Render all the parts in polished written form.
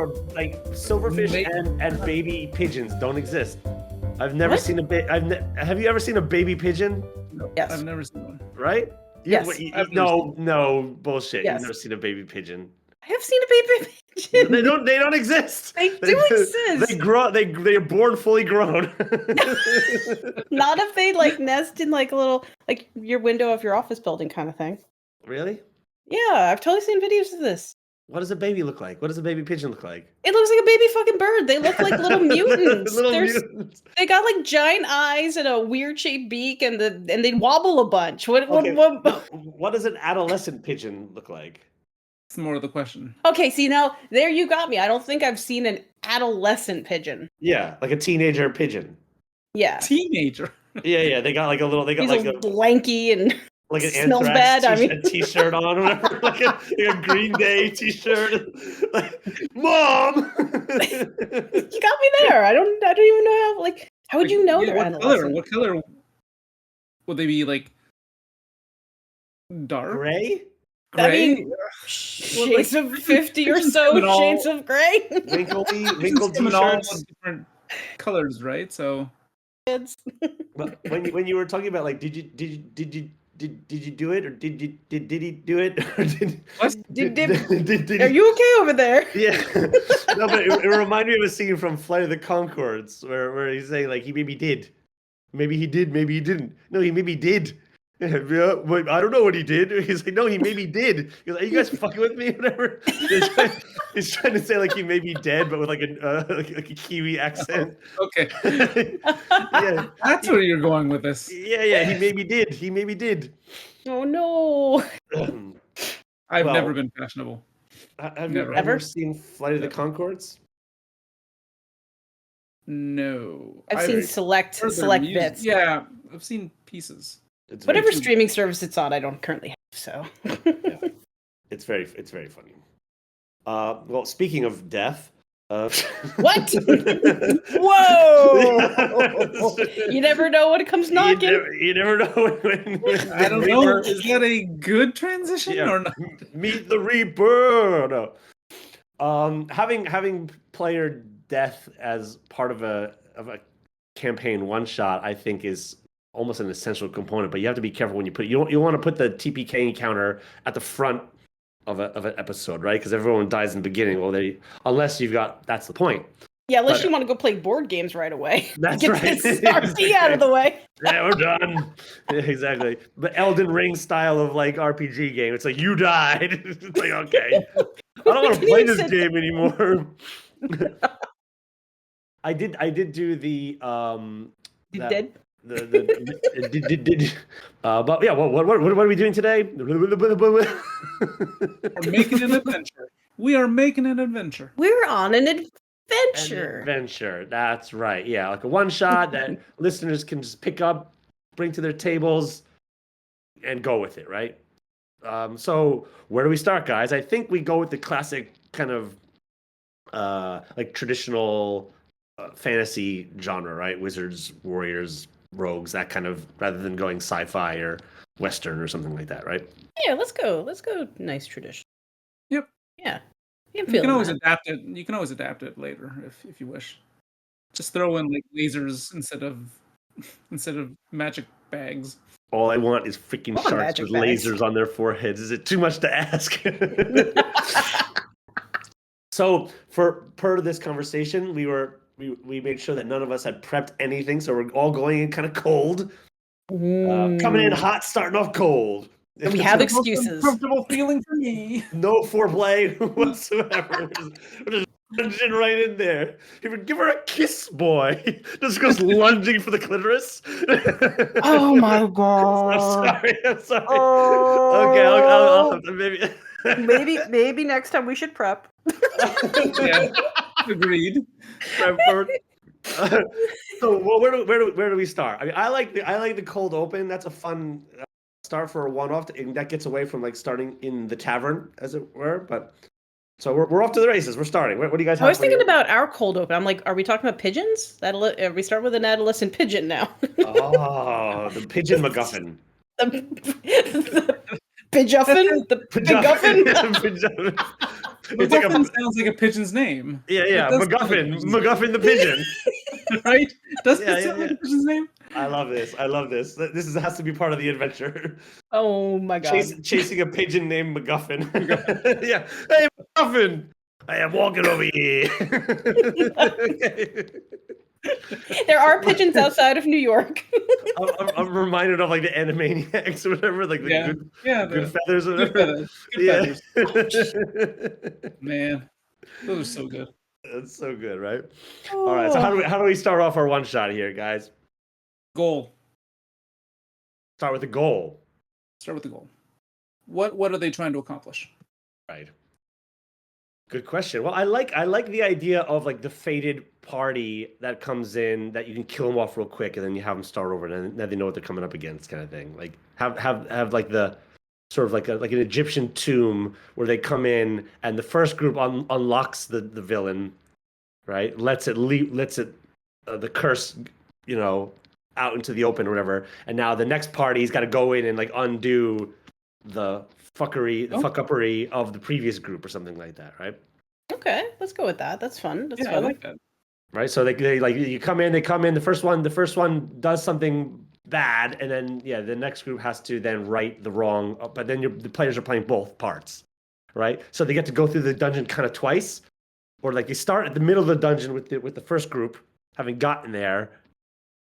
or like silverfish and baby pigeons don't exist. I've never seen have you ever seen a baby pigeon? No, Yes. I've never seen one. Right? Yes. No bullshit. Yes. You've never seen a baby pigeon. I have seen a baby pigeon. They don't exist. They do exist. They grow. They are born fully grown. Not if they like nest in like a little like your window of your office building kind of thing. Really? Yeah, I've totally seen videos of this. What does a baby look like? What does a baby pigeon look like? It looks like a baby fucking bird. They look like little mutants. Mutants. They got like giant eyes and a weird shaped beak, and they wobble a bunch. What does an adolescent pigeon look like? That's more of the question. Okay, see now there you got me. I don't think I've seen an adolescent pigeon. Yeah, like a teenager pigeon. Yeah, Teenager. Yeah. They got like a little. They got he's like a lanky and like an smells Anthrax bad. t-shirt on, or whatever, like a Green Day t-shirt. Like, Mom. You got me there. I don't even know how. Like, how would you know they're adolescent? What color would they be? Like dark gray? I mean, shades of 50 or so shades of gray. Wrinkled in all t-shirts. different colors, right? So, but when you were talking about like, did you do it, or did he do it? Or Are you okay over there? Yeah. No, but it reminded me of a scene from Flight of the Conchords where he's saying like he maybe did, maybe he did, maybe he didn't. No, he maybe did. Yeah, but I don't know what he did. He's like, no, he maybe did. He's like, are you guys fucking with me? Whatever. He's trying to say like he may be dead, but with like a Kiwi accent. Okay. Yeah, that's where you're going with this. Yeah. He maybe did. He maybe did. Oh no. I've never been fashionable. Have you ever seen Flight of the Conchords? No. I've seen select bits. Yeah, I've seen pieces. Whatever streaming service it's on, I don't currently have. So yeah. It's very funny. Well, speaking of death. What? Whoa! You never know when it comes knocking. You never know when I don't know. Is that a good transition or not? Meet the Reaper. No. Having player death as part of a campaign one shot, I think is almost an essential component. But you have to be careful when you put. You want to put the TPK counter at the front of an episode, right? Because everyone dies in the beginning. Well, unless you've got, that's the point. Yeah, unless you want to go play board games right away. That's Get right. this RP out of the way. Yeah, we're done. Yeah, exactly. The Elden Ring style of like RPG game. It's like you died. It's like, okay, I don't want to play this game anymore. I did do the Dead. But yeah, what are we doing today? We're making an adventure. We are making an adventure. We're on an adventure. An adventure. That's right. Yeah, like a one shot that listeners can just pick up, bring to their tables, and go with it. Right. So where do we start, guys? I think we go with the classic kind of like traditional fantasy genre, right? Wizards, warriors, rogues, that kind of, rather than going sci-fi or western or something like that, right? Yeah, let's go nice tradition. Yep. Yeah. You can always adapt it. You can always adapt it later if you wish. Just throw in like lasers instead of magic bags. All I want is freaking sharks with lasers on their foreheads. Is it too much to ask? So per this conversation, we made sure that none of us had prepped anything, so we're all going in kind of cold. Coming in hot, starting off cold. And we have excuses. Comfortable feeling for me. No foreplay whatsoever. We're just lunging right in there. Give her a kiss, boy. Just goes lunging for the clitoris. Oh my god! I'm sorry. Oh. Okay, I'll maybe next time we should prep. Yeah, agreed. So, well, where do we start? I mean, I like the cold open. That's a fun start for a one-off, and that gets away from like starting in the tavern, as it were. But so we're off to the races. We're starting. What do you guys have? I was thinking about our cold open. I'm like, are we talking about pigeons? We start with an adolescent pigeon now. Oh, the pigeon MacGuffin. The pigeoffin? The pigeoffin? It's like MacGuffin sounds like a pigeon's name. yeah, That does sound like a MacGuffin, pigeon's name. MacGuffin the pigeon. Right? Does Yeah, it yeah, sound like yeah. a pigeon's name? I love this. Has to be part of the adventure. Oh my god. Chasing a pigeon named MacGuffin. Yeah. Hey, MacGuffin. I am walking over here. There are pigeons outside of New York. I'm reminded of like the Animaniacs or whatever, like the good feathers or Good whatever. feathers. Good feathers. Man, those are so good. That's so good, right? All right. So how do we start off our one shot here, guys? Goal. Start with the goal. Start with the goal. What are they trying to accomplish? Right. Good question. Well, I like the idea of like the fated party that comes in that you can kill them off real quick and then you have them start over and then they know what they're coming up against, kind of thing. Like have like the sort of like an Egyptian tomb where they come in and the first group unlocks the villain, right? Lets it the curse, out into the open or whatever. And now the next party's got to go in and like undo the fuck-uppery of the previous group or something like that, right? Okay, let's go with that. That's fun. That's fun. I like that. Right, so they like you come in. The first one does something bad, and then the next group has to then right the wrong. But then the players are playing both parts, right? So they get to go through the dungeon kind of twice, or like you start at the middle of the dungeon with the first group having gotten there,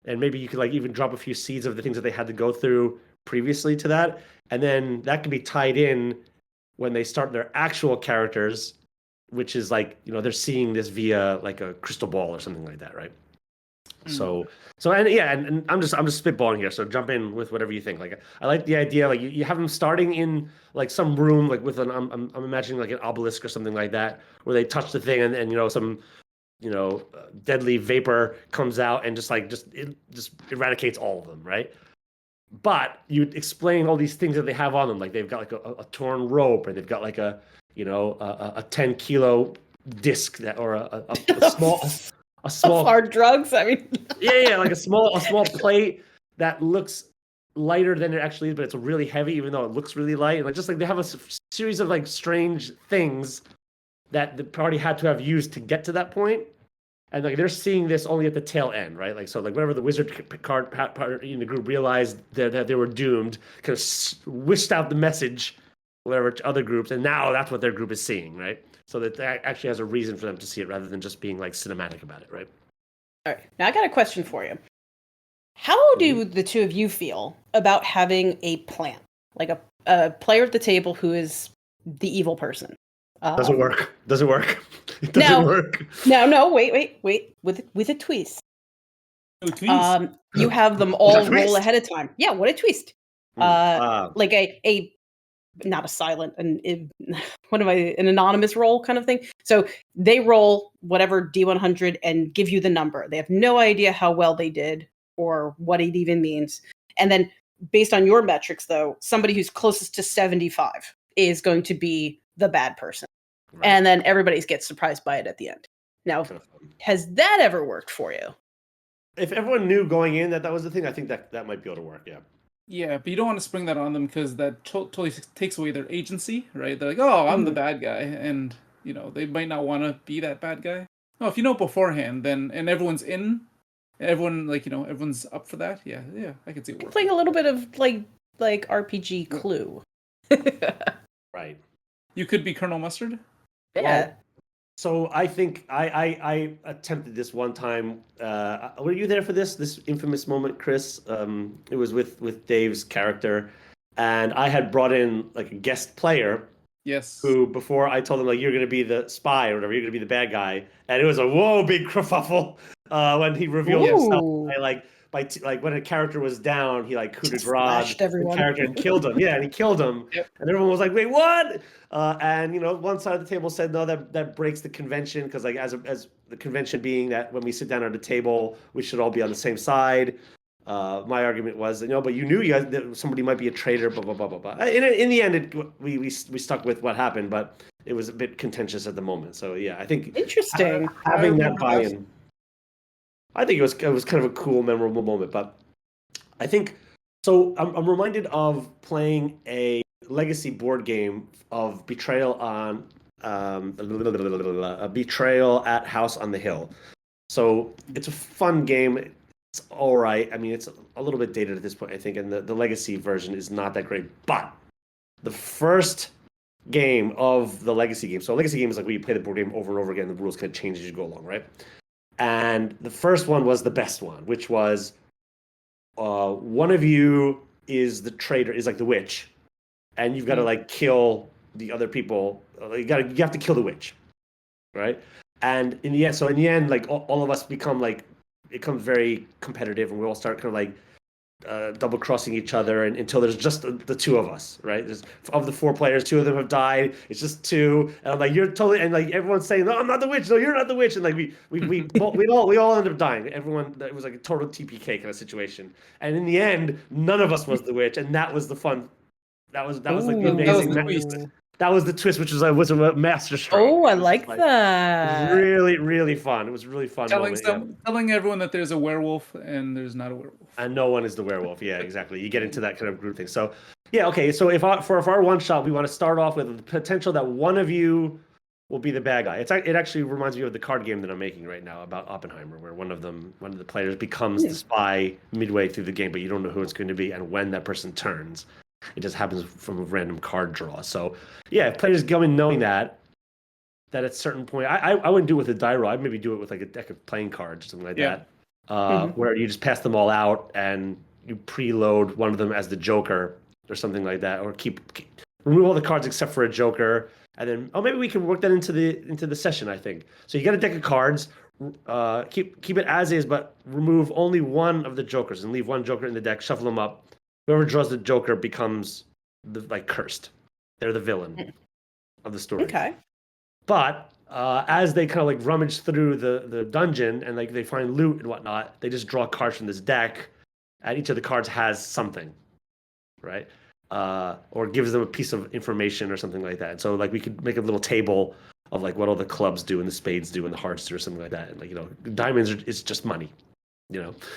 and maybe you could like even drop a few seeds of the things that they had to go through previously to that, and then that can be tied in when they start their actual characters, which is like, they're seeing this via like a crystal ball or something like that, right? So and I'm just spitballing here, so jump in with whatever you think. Like I like the idea, like you have them starting in like some room, like with I'm imagining like an obelisk or something like that, where they touch the thing and some deadly vapor comes out and just eradicates all of them, right? But you explain all these things that they have on them, like they've got like a torn rope, and they've got like a 10-kilo disc that, or a small hard drugs. I mean, like a small plate that looks lighter than it actually is, but it's really heavy, even though it looks really light. And like they have a series of like strange things that the party had to have used to get to that point. And like they're seeing this only at the tail end, right? Like so, like whenever the wizard card party in the group realized that they were doomed, kind of wished out the message, whatever, to other groups, and now that's what their group is seeing, right? So that actually has a reason for them to see it rather than just being like cinematic about it, right? all right. Now I got a question for you. How do the two of you feel about having a plan, like a player at the table who is the evil person? Doesn't work. It doesn't work. No, wait. With a twist. You have them all roll ahead of time. Yeah, what a twist. Like a not a silent, an anonymous roll kind of thing. So they roll whatever D100 and give you the number. They have no idea how well they did or what it even means. And then based on your metrics, though, somebody who's closest to 75 is going to be the bad person. Right. And then everybody gets surprised by it at the end. Now, has that ever worked for you? If everyone knew going in that was the thing, I think that might be able to work, yeah. Yeah, but you don't want to spring that on them because that totally takes away their agency, right? They're like, oh, I'm the bad guy. And, they might not want to be that bad guy. No, if you know beforehand, and everyone's in, everyone's up for that. Yeah, I can see it working. Playing a little bit of, like RPG Clue. Right. You could be Colonel Mustard? Yeah. Well, so I think I attempted this one time. Were you there for this infamous moment, Chris? It was with Dave's character, and I had brought in like a guest player. Yes. Who, before I told him like you're gonna be the spy or whatever, you're gonna be the bad guy, and it was a big kerfuffle when he revealed himself. Like when a character was down, he like coup de grace the character and killed him. Yeah, and he killed him. Yep. And everyone was like, "Wait, what?" And one side of the table said, "No, that breaks the convention because like as the convention being that when we sit down at a table, we should all be on the same side." My argument was, but you knew that somebody might be a traitor, blah blah blah blah blah. In the end, we stuck with what happened, but it was a bit contentious at the moment. So yeah, I think interesting having that buy-in. I think it was kind of a cool, memorable moment. But I think so. I'm reminded of playing a legacy board game of Betrayal on a betrayal at House on the Hill. So it's a fun game. It's all right. I mean, it's a little bit dated at this point, I think, and the legacy version is not that great. But the first game of the legacy game. So a legacy game is like where you play the board game over and over again. The rules kind of change as you go along, right? And the first one was the best one, which was one of you is the traitor, is like the witch, and you've got to like kill the other people. You have to kill the witch, right? And in the end, like all of us become like, it becomes very competitive, and we all start kind of like double crossing each other, and until there's just the two of us, right? Of the 4 players, 2 of them have died. It's just 2, and I'm like, you're totally, and like everyone's saying, no, I'm not the witch. No, you're not the witch, and like we all end up dying. Everyone, it was like a total TPK kind of situation, and in the end, none of us was the witch, and that was the fun. That was like the amazing. That was the twist, which was a masterstroke. Oh, I like that. Really, really fun. It was a really fun moment. Telling everyone that there's a werewolf and there's not a werewolf. And no one is the werewolf. Yeah, exactly. You get into that kind of group thing. So, yeah, okay. So if our one shot, we want to start off with the potential that one of you will be the bad guy. It actually reminds me of the card game that I'm making right now about Oppenheimer, where one of the players becomes the spy midway through the game, but you don't know who it's going to be and when that person turns. It just happens from a random card draw. So, yeah, if players go in knowing that at a certain point, I wouldn't do it with a die roll. I'd maybe do it with like a deck of playing cards or something like that, where you just pass them all out and you preload one of them as the Joker or something like that, or remove all the cards except for a Joker, and then maybe we can work that into the session. I think so. You got a deck of cards. Keep it as is, but remove only one of the Jokers and leave one Joker in the deck. Shuffle them up. Whoever draws the Joker becomes cursed. They're the villain of the story. Okay. But as they kind of like rummage through the dungeon and like they find loot and whatnot, they just draw cards from this deck, and each of the cards has something, right? Or gives them a piece of information or something like that. And so like we could make a little table of like what all the clubs do and the spades do and the hearts do or something like that. And like diamonds is just money.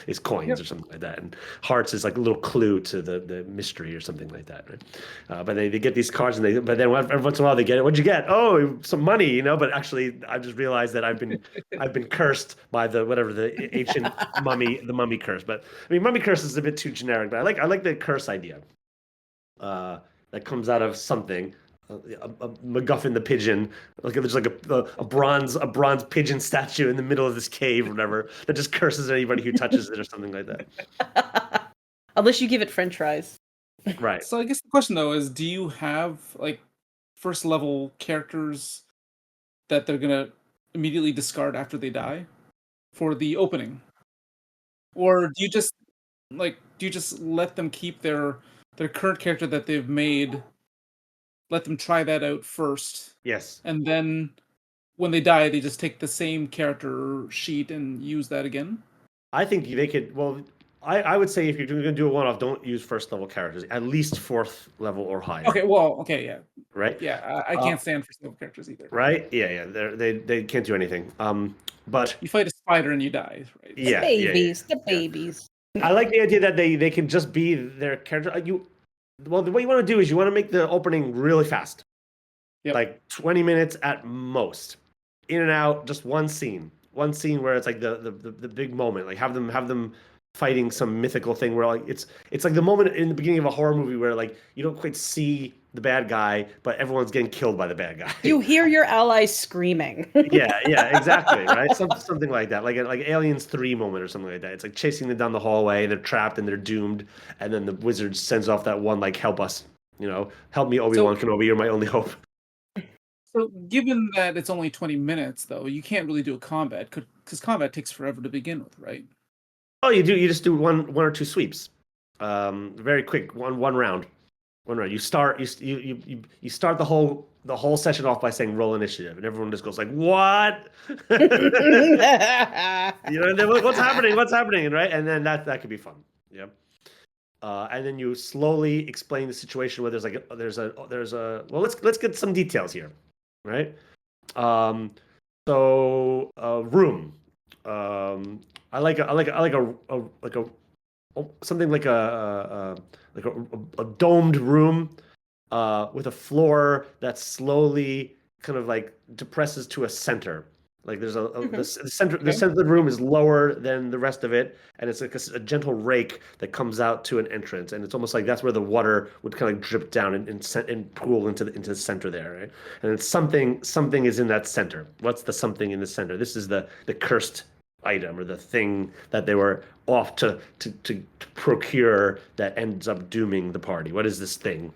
It's coins or something like that, and hearts is like a little clue to the mystery or something like that, right? But they get these cards, but then every once in a while they get it. What'd you get? Oh, some money, But actually, I just realized that I've been cursed by the ancient the mummy curse. But I mean, mummy curse is a bit too generic. But I like the curse idea. That comes out of something. A MacGuffin the pigeon, like there's like a bronze pigeon statue in the middle of this cave or whatever that just curses anybody who touches it or something like that. Unless you give it French fries. Right. So I guess the question though is, do you have like first level characters that they're gonna immediately discard after they die for the opening, or do you just let them keep their current character that they've made? Let them try that out first. Yes. And then when they die, they just take the same character sheet and use that again? I think they could. Well, I would say if you're going to do a one-off, don't use first level characters. At least 4th level or higher. Okay, yeah. Right? Yeah, I can't stand first level characters either. Right? Yeah. They can't do anything. But you fight a spider and you die, right? Yeah. The babies. I like the idea that they can just be their character. Well, what you want to do is you want to make the opening really fast. Yep. Like 20 minutes at most. In and out, just one scene where it's like the big moment. Like have them fighting some mythical thing where like it's like the moment in the beginning of a horror movie where like you don't quite see the bad guy, but everyone's getting killed by the bad guy. You hear your allies screaming. yeah, exactly, right? Something like that, like Aliens 3 moment or something like that. It's like chasing them down the hallway, and they're trapped and they're doomed, and then the wizard sends off that one like, help us, help me, Obi-Wan Kenobi, you're my only hope. So given that it's only 20 minutes, though, you can't really do a combat, because combat takes forever to begin with, right? Oh, you do. You just do one or two sweeps, very quick, one round. You start you start the whole session off by saying roll initiative, and everyone just goes like, what? And then what's happening, right? And then that could be fun. Yeah. And then you slowly explain the situation where there's a well, let's get some details here, right? So room. I like something like a domed room with a floor that slowly kind of like depresses to a center. Like there's the center Okay. the center of the room is lower than the rest of it, and it's like a gentle rake that comes out to an entrance, and it's almost like that's where the water would kind of drip down and pool into the center there, right? And it's something is in that center. What's the something in the center? This is the cursed item or the thing that they were off to procure that ends up dooming the party. What is this thing?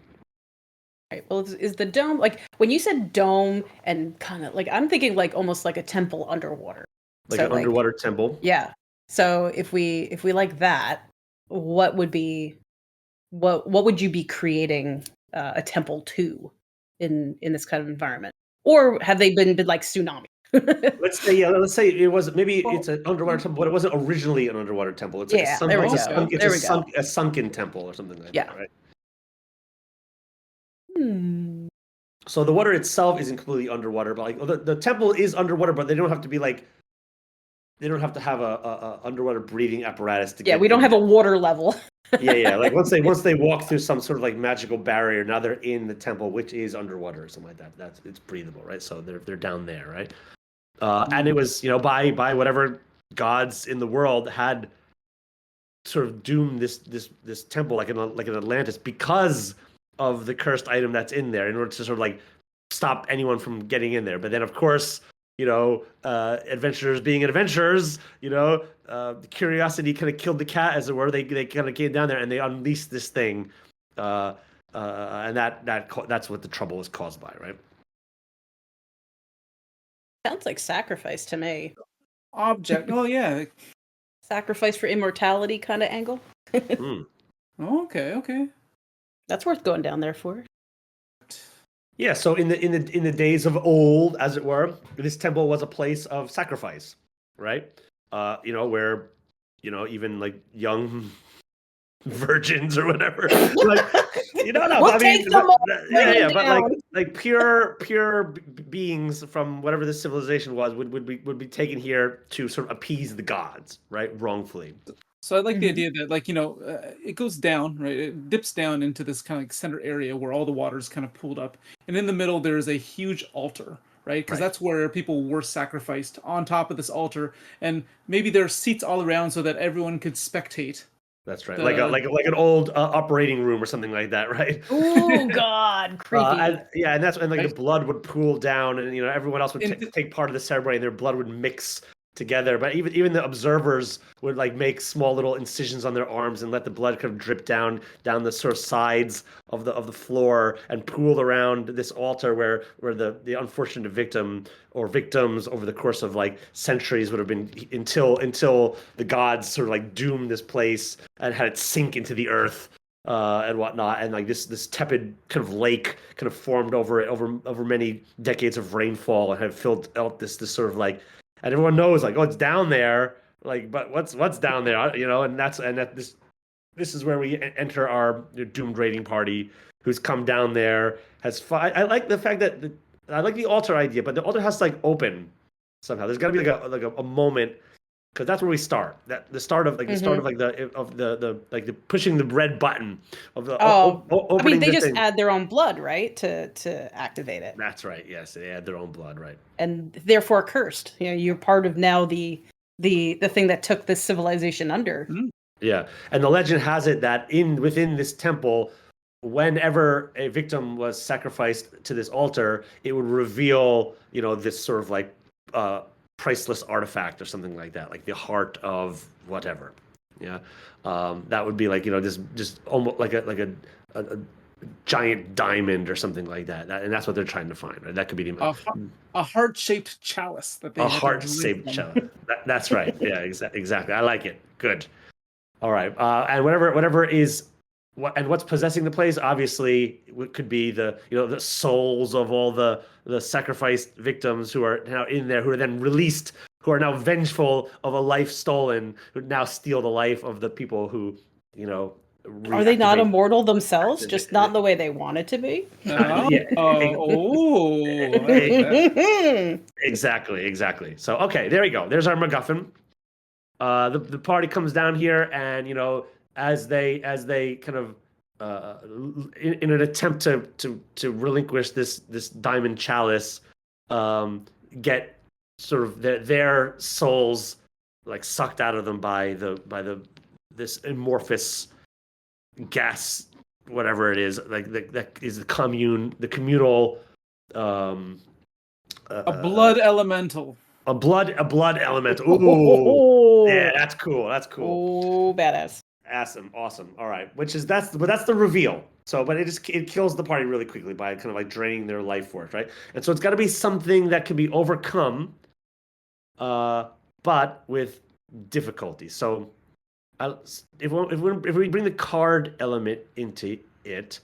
Right. Well, is the dome like when you said dome and kind of like I'm thinking like almost like a temple underwater, Like so an underwater temple? Yeah. So if we like that, what would be what would you be creating a temple to in this kind of environment, or have they been like tsunami? Let's say it was maybe it's an underwater temple, but it wasn't originally an underwater temple. It's like there we go. a sunken temple or something like that, right? So the water itself isn't completely underwater, but like the temple is underwater, but they don't have to be like they don't have to have a underwater breathing apparatus to get we don't have a water level. yeah. Like once they walk through some sort of like magical barrier, now they're in the temple, which is underwater or something like that. It's breathable, right? So they're down there, right? And it was, by whatever gods in the world had sort of doomed this temple like an Atlantis because of the cursed item that's in there in order to sort of like stop anyone from getting in there. But then of course, adventurers being adventurers, the curiosity kind of killed the cat, as it were. They kind of came down there and they unleashed this thing, and that's what the trouble was caused by, right? Sounds like sacrifice to me. Object. Oh yeah. Sacrifice for immortality kind of angle. Okay. That's worth going down there for. Yeah, so in the days of old, as it were, this temple was a place of sacrifice, right? Where even like young virgins or whatever, like but like pure beings from whatever this civilization was would be taken here to sort of appease the gods, right? Wrongfully. So I like the idea that, like, it goes down, right? It dips down into this kind of like center area where all the water is kind of pooled up. And in the middle, there's a huge altar, right? Because that's where people were sacrificed on top of this altar. And maybe there are seats all around so that everyone could spectate. That's right. Like an old operating room or something like that, right? Oh, God. Creepy. And the blood would pool down and, everyone else would take part of the ceremony and their blood would mix together, but even the observers would like make small little incisions on their arms and let the blood kind of drip down the sort of sides of the floor and pool around this altar where the unfortunate victim or victims over the course of like centuries would have been until the gods sort of like doomed this place and had it sink into the earth and whatnot, and like this tepid kind of lake kind of formed over many decades of rainfall and have filled out this sort of like. And everyone knows, like, oh, it's down there. Like, but what's down there? And this is where we enter our doomed raiding party, who's come down there. I like the fact that I like the altar idea, but the altar has to like open somehow. There's got to be like a moment, because that's where we start. The start of the pushing the red button of the. I mean, they just add their own blood, right, to activate it. That's right. Yes, they add their own blood, right? And therefore cursed. You're part of now the thing that took this civilization under. Mm-hmm. Yeah, and the legend has it that within this temple, whenever a victim was sacrificed to this altar, it would reveal, this sort of like priceless artifact or something like that, like the heart of whatever. Yeah, that would be like just almost like a giant diamond or something like that. And that's what they're trying to find. Right? That could be a heart-shaped chalice that they a heart-shaped chalice. That's right. Yeah, exactly. I like it. Good. All right. And whatever is. What's possessing the place? Obviously, it could be the souls of all the sacrificed victims who are now in there, who are then released, who are now vengeful of a life stolen, who now steal the life of the people who Are they not immortal themselves? Just not in the way they want it to be? Exactly. So okay, there we go. There's our MacGuffin. The party comes down here, and as they kind of in an attempt to relinquish this diamond chalice, get sort of their souls like sucked out of them by this amorphous gas, whatever it is, like that is the communal a blood elemental. A blood elemental. Ooh, yeah, that's cool. That's cool. Oh, badass. Awesome. All right, that's the reveal. So, but it kills the party really quickly by kind of like draining their life force, right? And so it's got to be something that can be overcome, but with difficulty. So, if we bring the card element into it,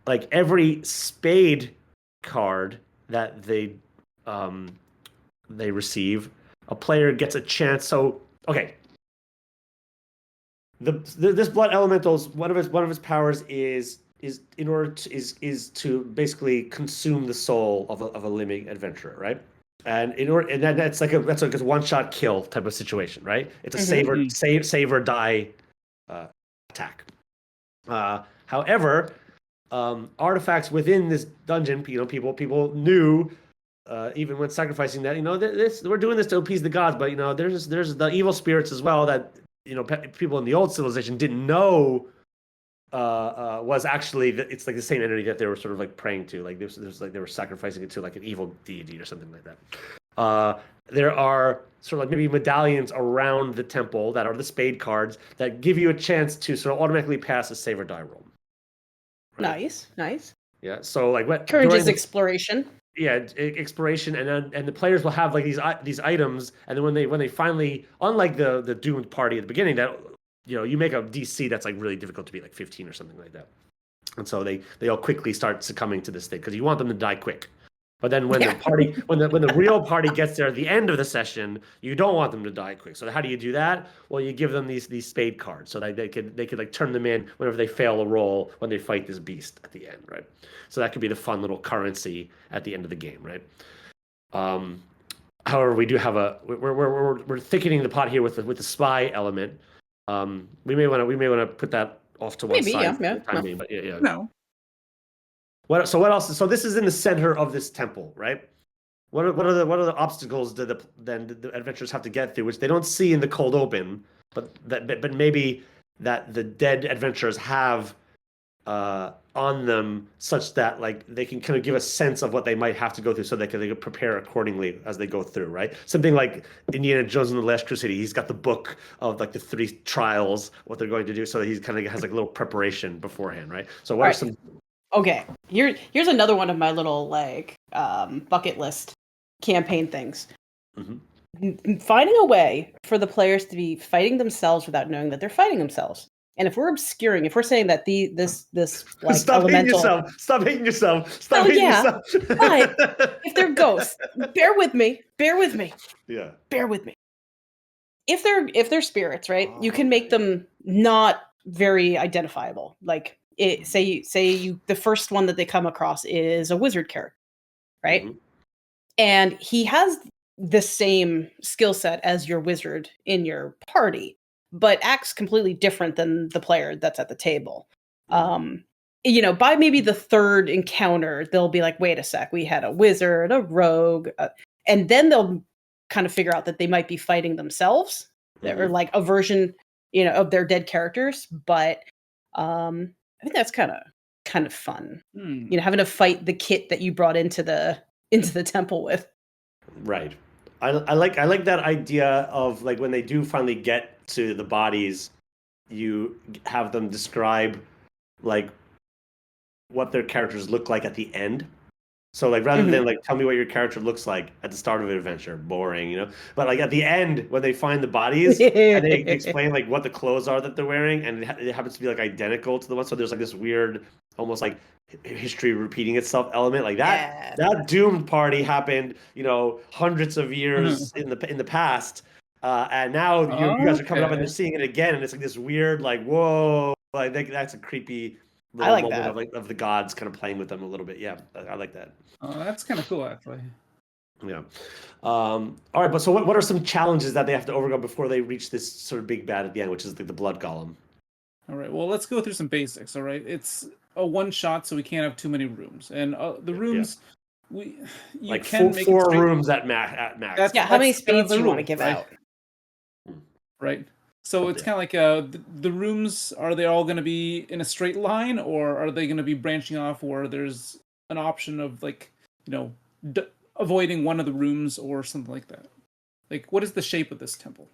like every spade card that they receive, a player gets a chance. So, okay. This blood elemental's one of its powers is to basically consume the soul of a living adventurer, right? And that's like a one-shot kill type of situation, right? It's a save or die attack. However, artifacts within this dungeon, people knew, even when sacrificing that, we're doing this to appease the gods, but there's the evil spirits as well that people in the old civilization didn't know was actually it's like the same entity that they were sort of like praying to, like there's like they were sacrificing it to like an evil deity or something like that. There are sort of like maybe medallions around the temple that are the spade cards that give you a chance to sort of automatically pass a save or die roll. Right? Nice. Yeah. So like what encourages exploration. Yeah, exploration, and the players will have like these items, and then when they finally, unlike the doomed party at the beginning, that you make a DC that's like really difficult to beat, like 15 or something like that, and so they all quickly start succumbing to this thing because you want them to die quick. But then when the party, when the real party gets there at the end of the session, you don't want them to die quick. So how do you do that? Well, you give them these spade cards so that they could like turn them in whenever they fail a roll when they fight this beast at the end, right? So that could be the fun little currency at the end of the game, right? However, we do have we're thickening the pot here with the spy element. We may want to put that off to one side for the time being, but yeah. No. What else? So this is in the center of this temple, right? What are the obstacles that the adventurers have to get through, which they don't see in the cold open, but maybe that the dead adventurers have on them, such that like they can kind of give a sense of what they might have to go through, so they can prepare accordingly as they go through, right? Something like Indiana Jones and the Last Crusade. He's got the book of like the 3 trials, what they're going to do, so he's kind of has like a little preparation beforehand, right? So what are some? Okay, here's another one of my little like bucket list campaign things. Mm-hmm. Finding a way for the players to be fighting themselves without knowing that they're fighting themselves. And if we're saying that this like stop elemental... hating yourself. But if they're ghosts, bear with me. Yeah. Bear with me. If they're spirits, right? You can make them not very identifiable. Like say the first one that they come across is a wizard character, right? Mm-hmm. And he has the same skill set as your wizard in your party, but acts completely different than the player that's at the table. Mm-hmm. By maybe the third encounter, they'll be like, wait a sec, we had a wizard, a rogue, and then they'll kind of figure out that they might be fighting themselves, mm-hmm. or like a version, of their dead characters. But I think that's kind of fun, having to fight the kit that you brought into the temple with. Right. I like that idea of like when they do finally get to the bodies, you have them describe like what their characters look like at the end. So like rather mm-hmm. than like tell me what your character looks like at the start of an adventure, boring, but like at the end when they find the bodies and they explain like what the clothes are that they're wearing, and it happens to be like identical to the one. So there's like this weird, almost like history repeating itself element, like that. Yeah. That doomed party happened, hundreds of years mm-hmm. in the past, and now you guys are coming up and they're seeing it again, and it's like this weird, like whoa, like that's a creepy. I like moment that of the gods kind of playing with them a little bit. Yeah, I like that. Oh, that's kind of cool, actually. Yeah. All right, but so what are some challenges that they have to overcome before they reach this sort of big bad at the end, which is the blood golem? All right. Well, let's go through some basics. All right, it's a one shot, so we can't have too many rooms, and the rooms You like can make four it rooms at max. Yeah, how many that's kind of spades the do you want to rule, give right? out? Right. So it's kind of like the rooms. Are they all going to be in a straight line, or are they going to be branching off where there's an option of like avoiding one of the rooms or something like that? Like, what is the shape of this temple?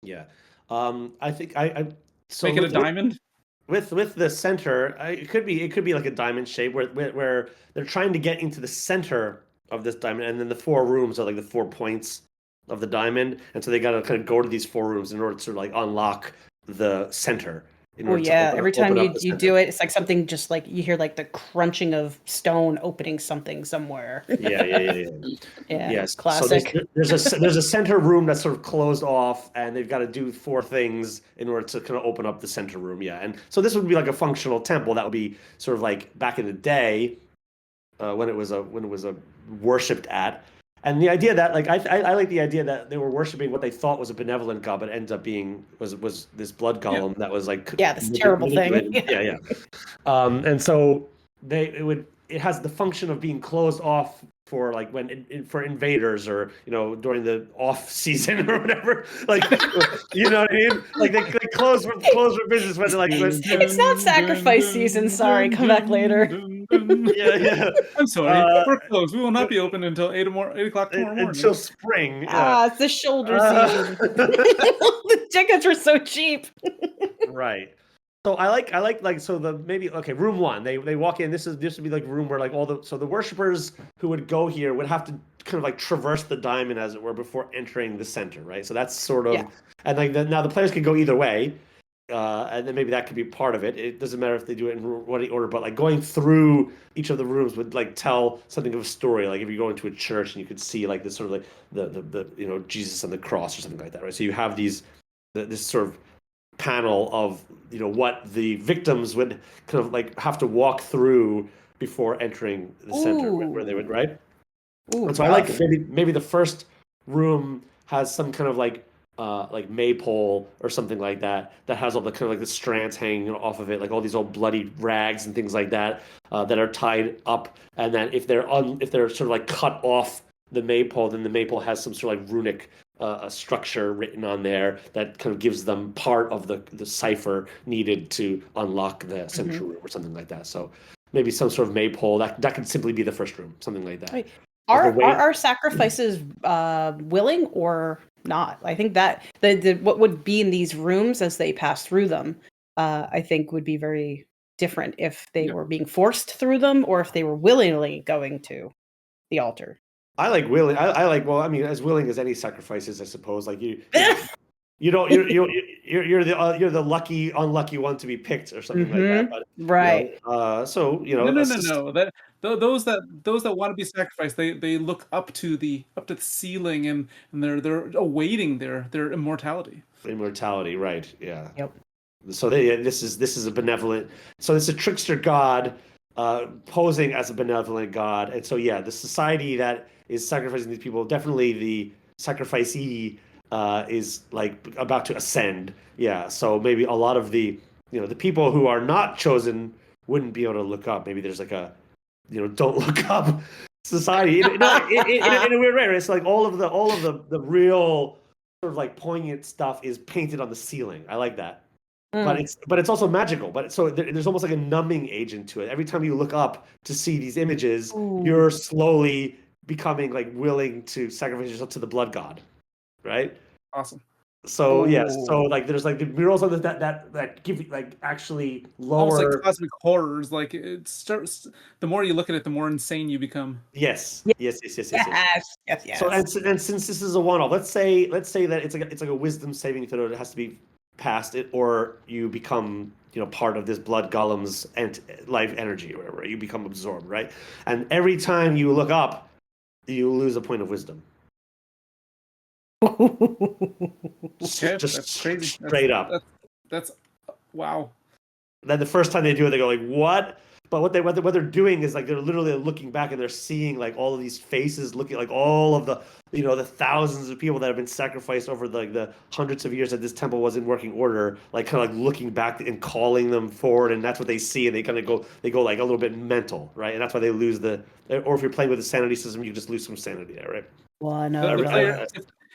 Yeah. I think I so Make it a diamond. with the center, it could be like a diamond shape where they're trying to get into the center of this diamond, and then the 4 rooms are like the 4 points of the diamond, and so they got to kind of go to these 4 rooms in order to like unlock the center. In Oh order to yeah, every time open you up the you center. do it, it's like something just like you hear like the crunching of stone opening something somewhere. Yeah. Yeah, Yes. So classic. there's a center room that's sort of closed off, and they've got to do 4 things in order to kind of open up the center room. Yeah, and so this would be like a functional temple that would be sort of like back in the day when it was a worshipped at. And the idea that like I like the idea that they were worshiping what they thought was a benevolent god, but ends up being was this blood golem that was like Yeah, this terrible thing. Yeah. And so it has the function of being closed off for like for invaders or during the off season or whatever, like you know what I mean, like they close for business when they're like It's not sacrifice season. Sorry, come back later. yeah. I'm sorry, we're closed. We will not be open until 8 o'clock tomorrow morning. Until spring. It's the shoulder season. The tickets were so cheap. Right. So I like so the maybe okay, room 1. They walk in. This would be like a room where like the worshippers who would go here would have to kind of like traverse the diamond, as it were, before entering the center, right? So that's sort of and like now the players can go either way, and then maybe that could be part of it. It doesn't matter if they do it in what order, but like going through each of the rooms would like tell something of a story. Like if you go into a church and you could see like this sort of like the Jesus on the cross or something like that, right? So you have this sort of panel of what the victims would kind of like have to walk through before entering the center where they would, right? And so I like maybe the first room has some kind of like maypole or something like that has all the kind of like the strands hanging off of it, like all these old bloody rags and things like that that are tied up, and then if they're sort of like cut off the maypole, then the maypole has some sort of like runic a structure written on there that kind of gives them part of the cipher needed to unlock the central room or something like that. So maybe some sort of maypole that could simply be the first room, something like that. Right. Are our sacrifices willing or not? I think that the what would be in these rooms as they pass through them, I think would be very different if they were being forced through them or if they were willingly going to the altar. I like willing. I like. Well, I mean, as willing as any sacrifices, I suppose. Like you're the lucky unlucky one to be picked or something like that. But, right. So No. That those that want to be sacrificed, they look up to the ceiling and they're awaiting their immortality. Immortality, right? Yeah. Yep. So this is a benevolent. So it's a trickster god posing as a benevolent god, and so the society that is sacrificing these people, definitely the sacrificee is like about to ascend. Yeah, so maybe a lot of the the people who are not chosen wouldn't be able to look up. Maybe there's like a don't look up society in a weird way. It's like all of the real sort of like poignant stuff is painted on the ceiling. I like that. But it's also magical. But so there's almost like a numbing agent to it. Every time you look up to see these images, you're slowly becoming like willing to sacrifice yourself to the blood god, right? Awesome. So so like there's like the murals on that give you like actually lower, almost like cosmic horrors. Like it starts. The more you look at it, the more insane you become. Yes. So and since this is a one-off, let's say that it's like a wisdom saving throw that has to be past it, or you become part of this blood golem's life energy or whatever. You become absorbed, right? And every time you look up, you lose a point of wisdom. Just crazy. Straight up. That's wow. Then the first time they do it, they go like, "What?" But what they're doing is like they're literally looking back and they're seeing like all of these faces, looking like all of the the thousands of people that have been sacrificed over the hundreds of years that this temple was in working order, like kind of like looking back and calling them forward, and that's what they see, and they kind of go like a little bit mental, right? And that's why they lose or if you're playing with the sanity system, you just lose some sanity there, right? Well, The player,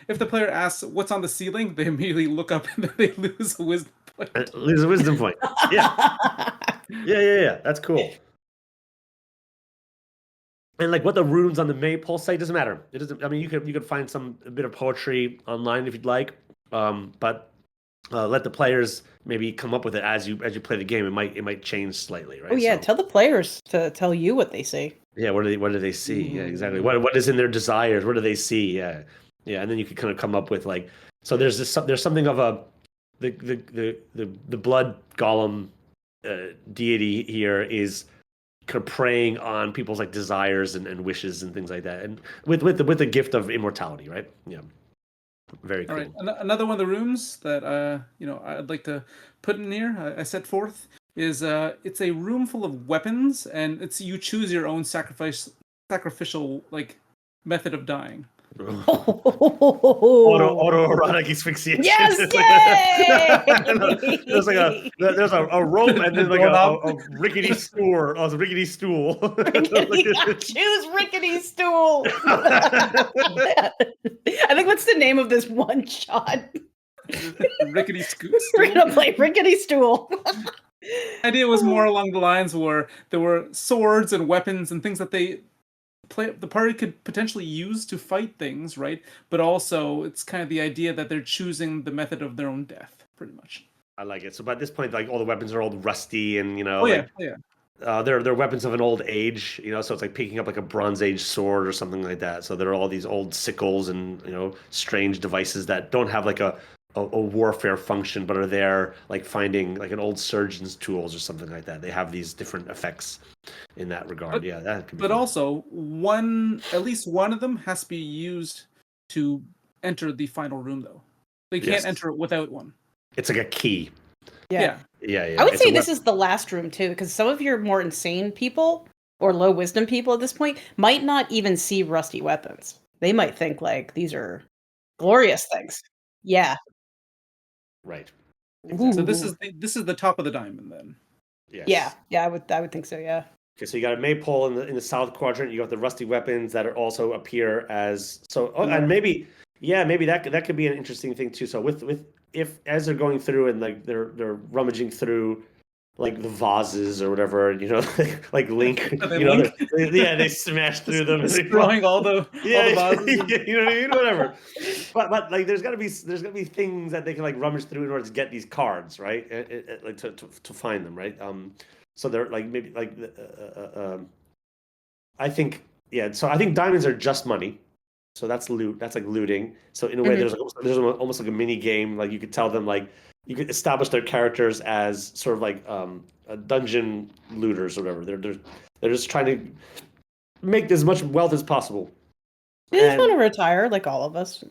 if the player asks what's on the ceiling, they immediately look up and then they lose a wisdom point. Lose a wisdom point. Yeah. Yeah. That's cool. And like what the runes on the maypole say doesn't matter. It doesn't. I mean, you could find a bit of poetry online if you'd like, but let the players maybe come up with it as you play the game. It might change slightly, right? Oh yeah, tell the players to tell you what they see. Yeah, what do they see? Yeah, exactly. What is in their desires? What do they see? Yeah, and then you could kind of come up with like. So there's something of the blood golem deity here is kind of preying on people's like desires and wishes and things like that, and with the gift of immortality, right? Yeah, very cool. All right, another one of the rooms that I'd like to put in here. I set forth is it's a room full of weapons, and it's you choose your own sacrificial like method of dying. Autoerotic asphyxiation. Yes, yay! there's a rope and then like a rickety stool. Oh, it's a rickety stool. Choose rickety stool. I think that's the name of this one shot. Rickety stool. We're gonna play rickety stool. The idea was more along the lines where there were swords and weapons and things that the party could potentially use to fight things, right? But also, it's kind of the idea that they're choosing the method of their own death, pretty much. I like it. So by this point, like all the weapons are old rusty, and they're weapons of an old age, so it's like picking up like a Bronze Age sword or something like that. So there are all these old sickles and strange devices that don't have like a warfare function, but are there like finding like an old surgeon's tools or something like that. They have these different effects in that regard. That could be but fun. Also at least one of them has to be used to enter the final room, though. They can't enter it without one. It's like a key. Yeah. I would say this is the last room too, because some of your more insane people or low wisdom people at this point might not even see rusty weapons. They might think like these are glorious things. Yeah. Right. Exactly. So this is the top of the diamond then. Yes. Yeah. I would think so. Yeah. Okay, so you got a maypole in the south quadrant. You got the rusty weapons that are also appear as and maybe that could be an interesting thing too. So if as they're going through and like they're rummaging through like the vases or whatever, like Link, they smash through them, destroying all the vases. You know what I mean? Whatever. But like there's gotta be things that they can like rummage through in order to get these cards, right? Like to find them, right? So they're like maybe like I think diamonds are just money. So that's loot. That's like looting. So in a way, there's almost like a mini game. Like you could tell them like you could establish their characters as sort of like a dungeon looters or whatever. They're just trying to make as much wealth as possible. They just want to retire, like all of us.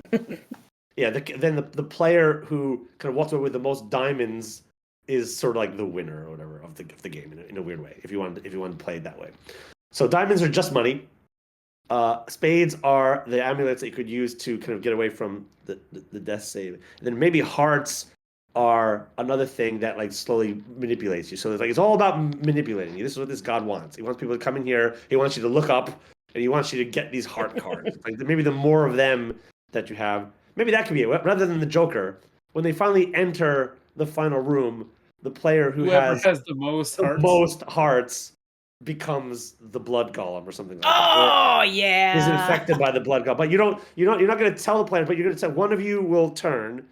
Yeah. Then the player who kind of walks away with the most diamonds is sort of like the winner or whatever of the game in a weird way. If you want to play it that way. So diamonds are just money. Spades are the amulets that you could use to kind of get away from the death save. And then maybe hearts are another thing that like slowly manipulates you. So it's all about manipulating you. This is what this god wants. He wants people to come in here. He wants you to look up, and he wants you to get these heart cards. Like maybe the more of them that you have, maybe that could be it. Rather than the Joker, when they finally enter the final room, the player whoever has the most hearts becomes the blood golem or something like that. Oh yeah. Is infected by the blood golem. But you're not going to tell the players, but you're going to say one of you will turn.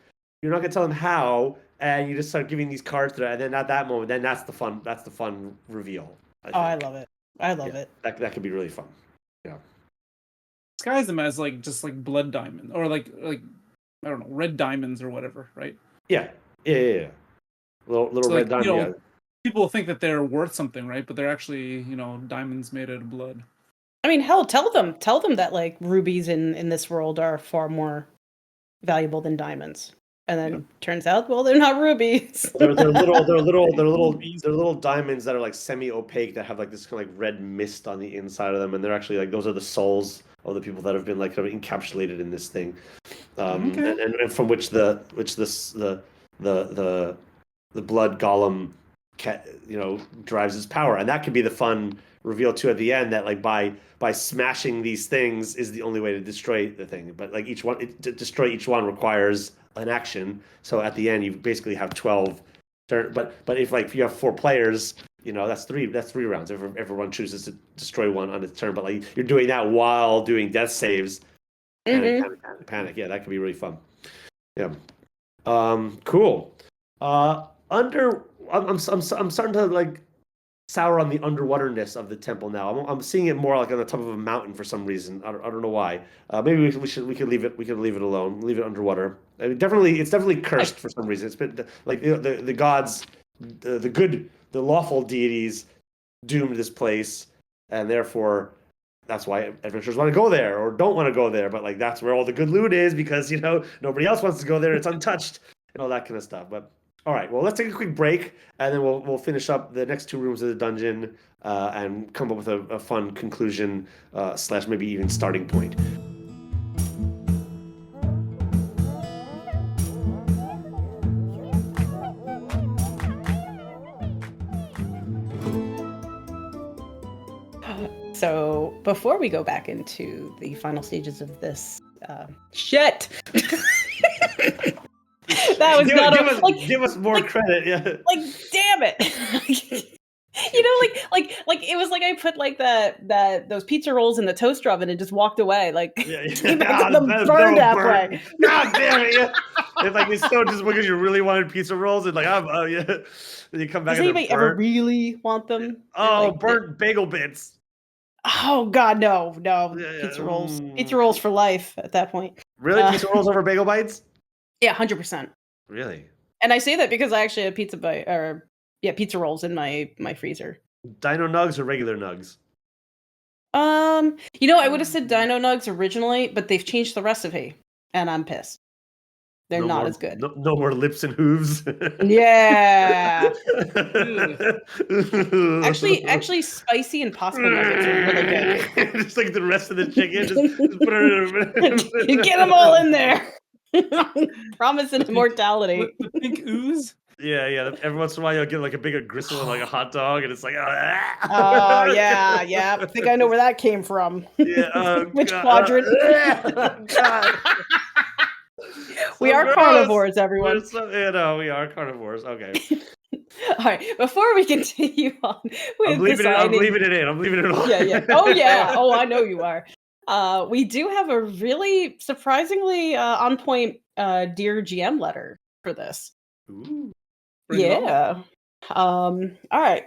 You're not going to tell them how, and you just start giving these cards to them, and then at that moment, then that's the fun reveal. I love it. I love it. That could be really fun. Yeah. Disguise them as like just like blood diamond or like I don't know, red diamonds or whatever, right? Yeah. Little red diamond. People think that they're worth something, right? But they're actually, diamonds made out of blood. I mean, hell, tell them that like rubies in this world are far more valuable than diamonds. And then turns out, well, they're not rubies. They're little diamonds that are like semi-opaque that have like this kind of like red mist on the inside of them, and they're actually like those are the souls of the people that have been like kind of encapsulated in this thing, and from which the blood golem drives his power, and that could be the fun reveal too at the end that like by smashing these things is the only way to destroy the thing, but like to destroy each one requires an action. So at the end you basically have 12 but if like you have 4 players, that's three rounds if everyone chooses to destroy one on its turn, but like you're doing that while doing death saves. Panic. Yeah, that could be really fun. Yeah. Cool. I'm starting to like sour on the underwaterness of the temple now. I'm seeing it more like on the top of a mountain for some reason. I don't know why. Maybe we could leave it. We could leave it alone. Leave it underwater. I mean, it's definitely cursed for some reason. It's been like the gods, the lawful deities doomed this place, and therefore that's why adventurers want to go there or don't want to go there. But like that's where all the good loot is because nobody else wants to go there. It's untouched and all that kind of stuff. But all right, well, let's take a quick break, and then we'll finish up the next 2 rooms of the dungeon and come up with a fun conclusion / maybe even starting point. So before we go back into the final stages of this shit. That was give us more credit. Yeah. Like, damn it. Like it was like I put like those pizza rolls in the toaster oven and just walked away. Like came back to them burned halfway. God damn it! Yeah. It's like it's so just because you really wanted pizza rolls and like yeah. Then you come back. Does anybody ever really want them? Oh, like, burnt bagel bits. Oh God, no. Pizza rolls for life at that point. Really, pizza rolls over bagel bites? Yeah, 100%. Really? And I say that because I actually have pizza rolls in my freezer. Dino nugs or regular nugs? I would have said Dino nugs originally, but they've changed the recipe, and I'm pissed. They're not as good. No more lips and hooves. Yeah. actually, spicy and pasta nuggets are really good. Just like the rest of the chicken, just put it in. Get them all in there. Promising immortality. The pink ooze. Yeah. Every once in a while, you'll get like a bigger gristle and like a hot dog, and it's like, oh yeah. I think I know where that came from. Yeah. Which quadrant? God. We are carnivores, everyone. We are carnivores. Okay. All right. Before we continue on with I'm leaving it in. I'm leaving it all. Yeah. Oh yeah. Oh, I know you are. We do have a really surprisingly on point Dear GM letter for this. Ooh. Yeah. All right.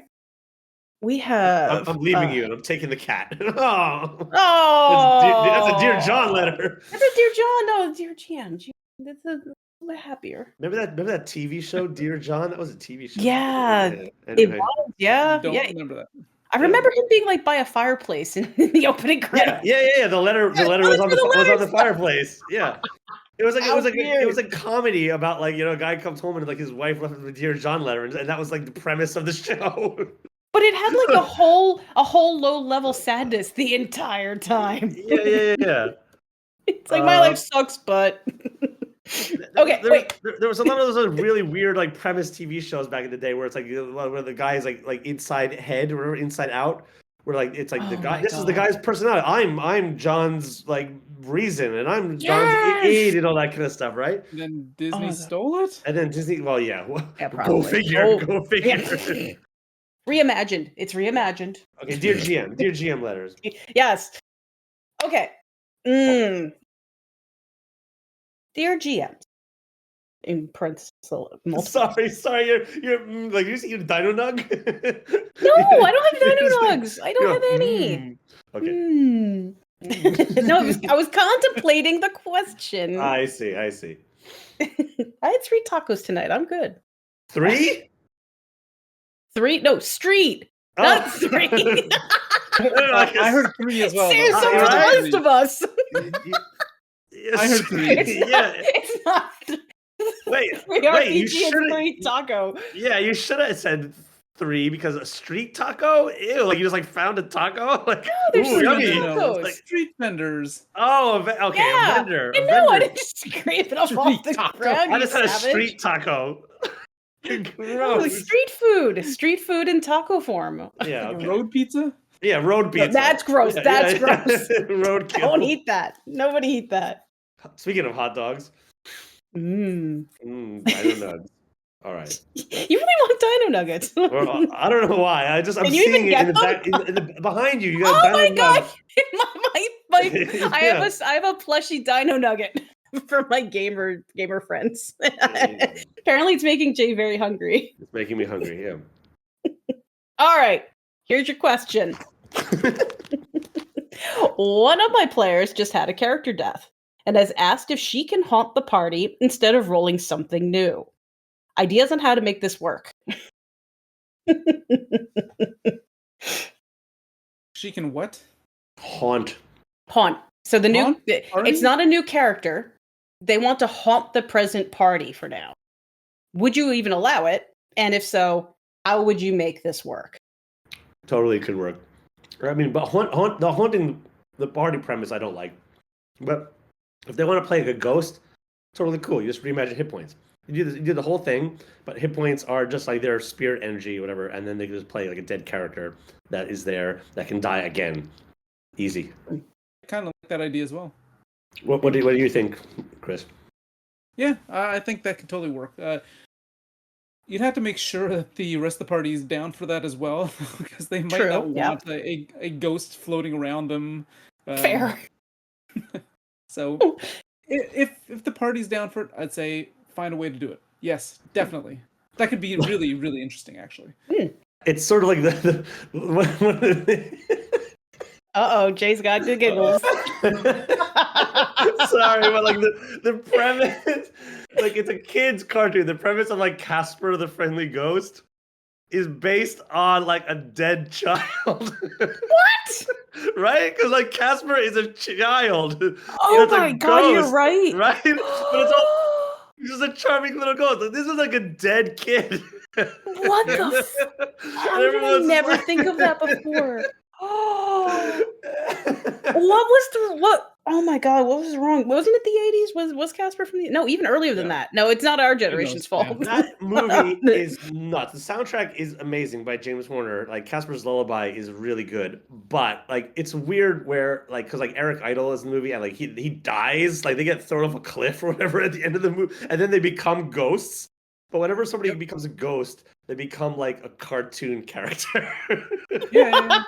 We have. I'm leaving you, and I'm taking the cat. Oh. That's a Dear John letter. That's a Dear John. No, Dear GM. That's a little happier. Remember that TV show, Dear John? That was a TV show. Yeah. Anyway. It was. Yeah. Don't remember that. I remember him being like by a fireplace in the opening credits. Yeah. The letter was on the fireplace. Yeah. It was a comedy about like a guy comes home and like his wife left him a Dear John letter, and that was like the premise of the show. But it had like a whole low level sadness the entire time. Yeah. It's like my life sucks, but okay. Wait. There was a lot of those really weird like premise TV shows back in the day where it's like where the guy is like inside head or Inside Out, where like it's like the guy. This is the guy's personality. I'm John's like reason, and I'm John's aid and all that kind of stuff, right? And then Disney stole it. And then Disney, well, yeah. Probably. Go figure. Yeah. Reimagined. It's reimagined. Okay, Dear GM letters. Yes. Okay. Dear GM. In parentheses. Sorry. You're like you see a dino nug. No, I don't have dino nugs. I don't have any. Okay. No, I was contemplating the question. I see. I had 3 tacos tonight. I'm good. 3? 3? No, street. Not 3. I heard 3 as well. So for the rest of us. I heard 3. It's not Wait, Free wait, you RPG should and free taco. Yeah, you should have said 3 because a street taco? Ew, like you just like found a taco? Like, there's ooh, street yummy. tacos. Like, Street vendors. oh, okay, a Yeah, vendor. I A know. I vendor. didn't just scrape it up off Street the taco. ground. I You just had a savage. street taco. Oh, Gross. street food in taco form. Yeah, okay. Road pizza. Yeah, road pizza. That's gross. Yeah, That's yeah. gross. Roadkill. Don't eat that. Nobody eat that. Speaking of hot dogs, Mm. dino nugs. All right. You really want dino nuggets? Well, I don't know why. I'm Can you seeing even it in get the back, in the behind you. You got Oh a my dino god! nug. I have a plushy dino nugget for my gamer friends. Apparently, it's making Jay very hungry. It's making me hungry. Yeah. All right, here's your question. One of my players just had a character death and has asked if she can haunt the party instead of rolling something new. Ideas on how to make this work. She can what? Haunt. Haunt. So the new, Haunt party? it's not a new character. They want to haunt the present party for now. Would you even allow it? And if so, how would you make this work? Totally could work. I mean, but haunting the party premise, I don't like. But if they want to play like a ghost, totally cool. You just reimagine hit points. You do the whole thing, but hit points are just like their spirit energy or whatever, and then they can just play like a dead character that is there that can die again. Easy. I kind of like that idea as well. What do you think, Chris? Yeah, I think that could totally work. You'd have to make sure that the rest of the party is down for that as well, because they might True, not yeah. want a ghost floating around them. Fair. So, if the party's down for it, I'd say find a way to do it. Yes, definitely. That could be really, really interesting, actually. It's sort of like the Uh-oh, Jay's got good giggles. Sorry, but like the premise, like it's a kid's cartoon. The premise of like Casper the Friendly Ghost is based on like a dead child. What? Right? Because like Casper is a child. Oh That's a my god, you're ghost, right. Right? But it's all he's just a charming little ghost. Like, this is like a dead kid. What the How did I never think of that before? Oh, what? Oh my god, what was wrong? Wasn't it the 80s? Was Casper from the? No, even earlier than that. No, it's not our generation's fault. That movie is nuts. The soundtrack is amazing by James Horner. Like Casper's Lullaby is really good, but like it's weird where like because like Eric Idle is in the movie and like he dies, like they get thrown off a cliff or whatever at the end of the movie, and then they become ghosts. But whenever somebody becomes a ghost, they become like a cartoon character. Yeah.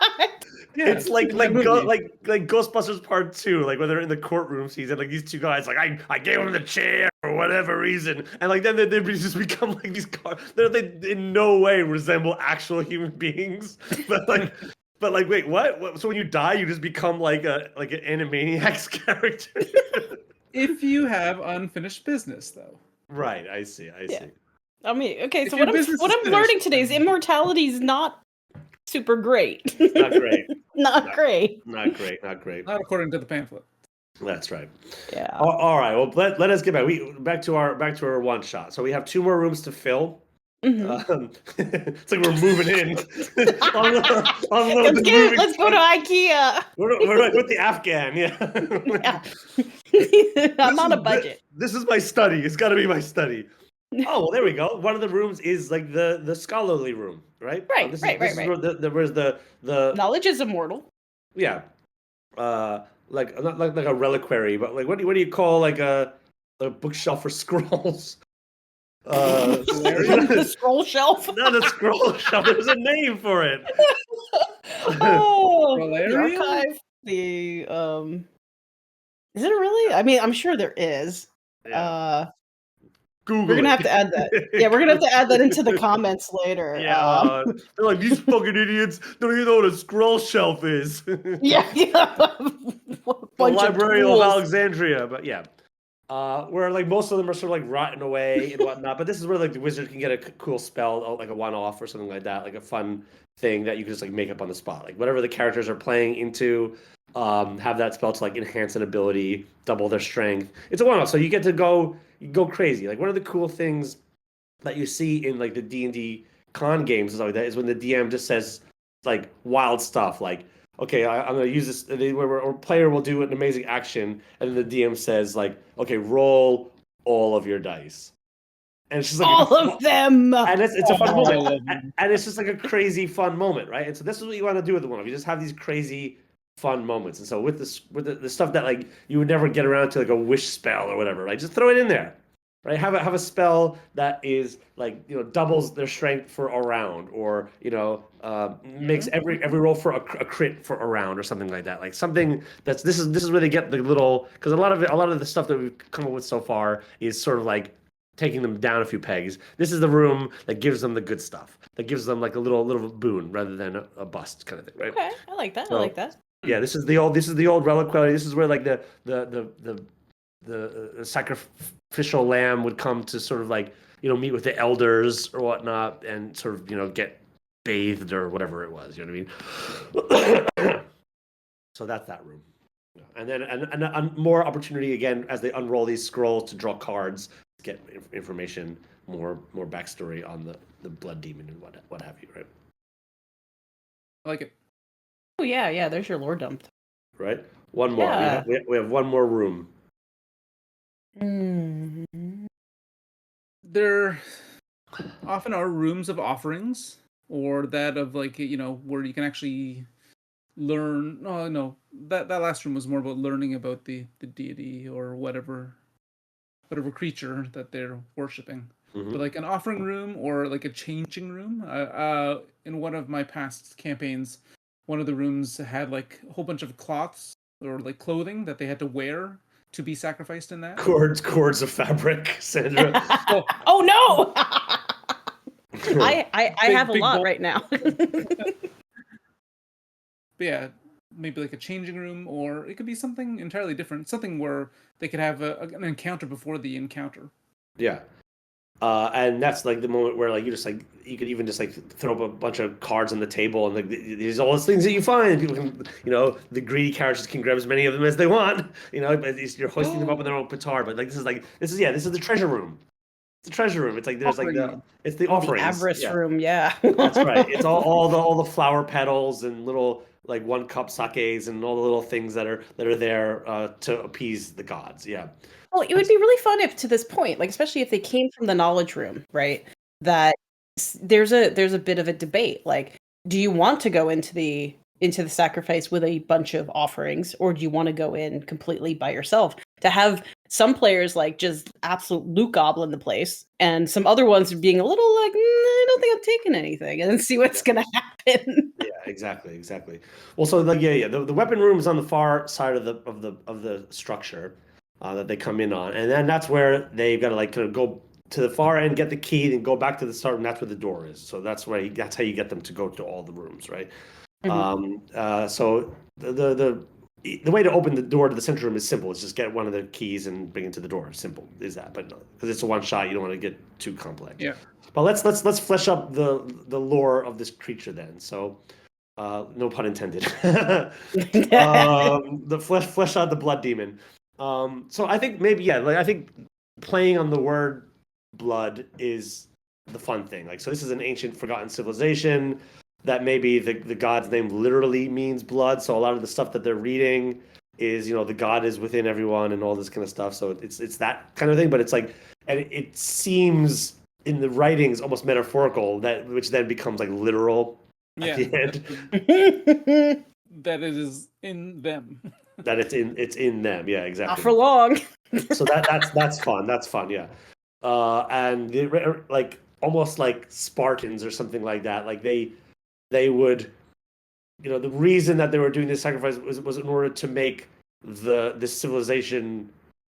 It's like Ghostbusters Part 2, like when they're in the courtroom season, like these two guys, like I gave them the chair for whatever reason, and like then they just become like these they in no way resemble actual human beings, but like wait, what? So when you die, you just become like an Animaniacs character. If you have unfinished business, though. Right, I see. I mean, okay, so your what business I'm is learning finished, today is immortality is not super great. Not great. Not great. Not great. Not according to the pamphlet. That's right. Yeah. All right. Well, let us get back to our one shot. So we have 2 more rooms to fill. Mhm. It's like we're moving in. Unload the moving Let's go to IKEA. We're like with the Afghan, yeah. I'm on a budget. This is my study. It's got to be my study. Oh, well, there we go. One of the rooms is like the scholarly room, right? Right, This right. is where there was the Knowledge is immortal. yeah, like not like a reliquary, but like what do you call like a bookshelf for scrolls? The scroll shelf. Not a scroll shelf. There's a name for it. Oh, the Valerian? archive. The Is it really? I mean, I'm sure there is. Yeah. Google. We're gonna have to add that. Yeah, we're gonna have to add that into the comments later. Yeah, they're like these fucking idiots don't even know what a scroll shelf is. Yeah. The Library of Alexandria, but yeah. where like most of them are sort of like rotting away and whatnot. But this is where like the wizard can get a cool spell, like a one-off or something like that, like a fun thing that you can just like make up on the spot, like whatever the characters are playing into. Have that spell to like enhance an ability, double their strength. It's a one-off, so you get to go crazy. Like one of the cool things that you see in like the D&D con games and stuff like that is when the DM just says like wild stuff, like, okay, I'm going to use this, or player will do an amazing action, and then the DM says like, okay, roll all of your dice. And it's just like all of them. And it's a fun moment. love And it's just like a crazy fun moment, right? And so this is what you want to do with the one-off. You just have these crazy fun moments. And so with the stuff that like you would never get around to, like a wish spell or whatever, right? Just throw it in there. Right, have a spell that is like, you know, doubles their strength for a round, or you know, makes every roll for a crit for a round, or something like that. Like something that's this is where they get the little, because a lot of the stuff that we've come up with so far is sort of like taking them down a few pegs. This is the room that gives them the good stuff, that gives them like a little boon rather than a bust kind of thing, right? Okay, I like that. So, I like that. Yeah, this is the old reliquary. This is where like the sacrificial lamb would come to sort of like, you know, meet with the elders or whatnot, and sort of, you know, get bathed or whatever it was. You know what I mean? So that's that room. And then and more opportunity again as they unroll these scrolls to draw cards, to get information, more backstory on the blood demon and what have you, right? I like it. Oh yeah. There's your lore dump. Right. One more. Yeah. We have one more room. There often are rooms of offerings, or that of like, you know, where you can actually learn. Oh no, that last room was more about learning about the deity or whatever creature that they're worshiping. But like an offering room or like a changing room. In one of my past campaigns, one of the rooms had like a whole bunch of cloths or like clothing that they had to wear to be sacrificed in that. Cords of fabric, Sandra. Oh no! I have a lot bowl. right now. But yeah, maybe like a changing room, or it could be something entirely different. Something where they could have an encounter before the encounter. Yeah. And that's like the moment where like you could even just like throw up a bunch of cards on the table, and like these all those things that you find. People can, you know, the greedy characters can grab as many of them as they want. You know, but you're hoisting them up in their own petard. But like this is the treasure room. It's the treasure room. It's like there's like it's the offerings. The avarice room, yeah. That's right. It's all the flower petals and little like 1-cup sakes and all the little things that are there to appease the gods. Yeah. Well, it would be really fun if, to this point, like especially if they came from the knowledge room, right? That there's a bit of a debate. Like, do you want to go into the sacrifice with a bunch of offerings, or do you want to go in completely by yourself? To have some players like just absolute loot goblin the place, and some other ones being a little like, I don't think I'm taking anything, and then see what's gonna happen. Yeah, exactly. Well, so like the weapon room is on the far side of the structure that they come in on, and then that's where they've got to like kind of go to the far end, get the key, then go back to the start, and that's where the door is. So that's how you get them to go to all the rooms, right? So the way to open the door to the central room is simple. It's just get one of the keys and bring it to the door. Simple is that, but because it's a one shot, you don't want to get too complex. Yeah. But let's flesh up the lore of this creature then. So, no pun intended. The flesh out the blood demon. So I think maybe I think playing on the word blood is the fun thing. Like, so this is an ancient forgotten civilization that maybe the god's name literally means blood. So a lot of the stuff that they're reading is, you know, the god is within everyone and all this kind of stuff. So it's that kind of thing. But it's like, and it seems in the writings almost metaphorical, which then becomes like literal at the end. That it is in them. That it's in them. Yeah, exactly. Not for long. So that's fun. That's fun. Yeah. And like almost like Spartans or something like that. Like they would, you know, the reason that they were doing this sacrifice was in order to make this civilization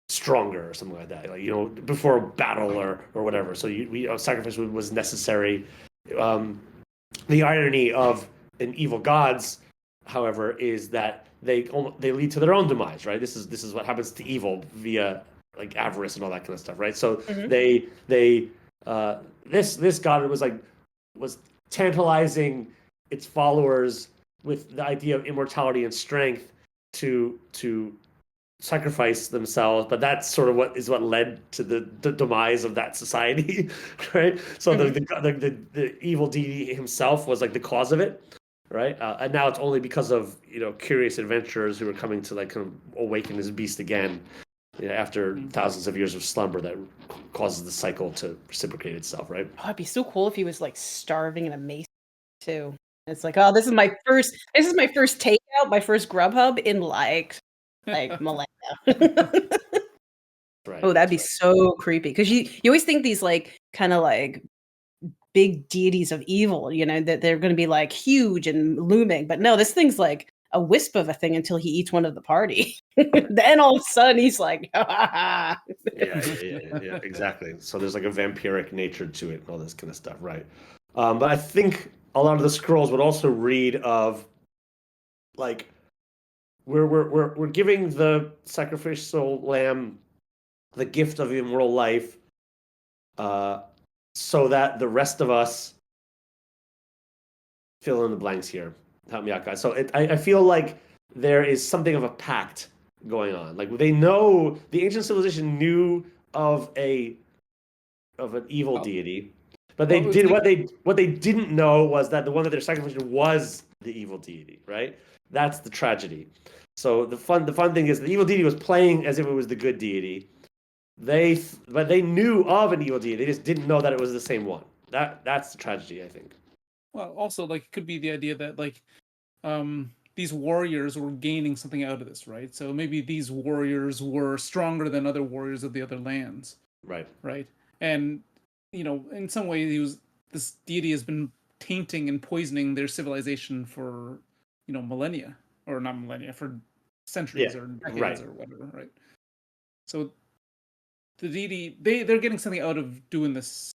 stronger or something like that. Like, you know, before a battle or whatever. So sacrifice was necessary. The irony of an evil gods, however, is that they lead to their own demise, right? This is what happens to evil via like avarice and all that kind of stuff, right? So Mhm. this god was tantalizing its followers with the idea of immortality and strength to sacrifice themselves, but that's sort of what led to the demise of that society, right? So the evil deity himself was like the cause of it, right? And now it's only because of curious adventurers who are coming to like kind of awaken this beast again, after thousands of years of slumber that causes the cycle to reciprocate itself, right? Oh, it'd be so cool if he was like starving in a mace too. It's like, oh, this is my first takeout, my first Grubhub in like millennia. Right. Oh, that'd be so creepy because you always think these like kind of like big deities of evil, that they're going to be like huge and looming, but no, this thing's like a wisp of a thing until he eats one of the party. Then all of a sudden he's like, yeah, exactly. So there's like a vampiric nature to it and all this kind of stuff, right? But I think a lot of the scrolls would also read of like we're giving the sacrificial lamb the gift of immortal life, so that the rest of us fill in the blanks here. Help me out, guys. So I feel like there is something of a pact going on. Like the ancient civilization knew of an evil deity, but what they didn't know was that the one that they're sacrificing was the evil deity, right? That's the tragedy. So the fun thing is the evil deity was playing as if it was the good deity. But they knew of an evil deity. They just didn't know that it was the same one. That's the tragedy, I think. Well, also, like, it could be the idea that, like, these warriors were gaining something out of this, right? So maybe these warriors were stronger than other warriors of the other lands. Right. Right. And, in some way, this deity has been tainting and poisoning their civilization for, millennia. Or not millennia, for centuries or decades or whatever, right? So the deity, they're getting something out of doing this,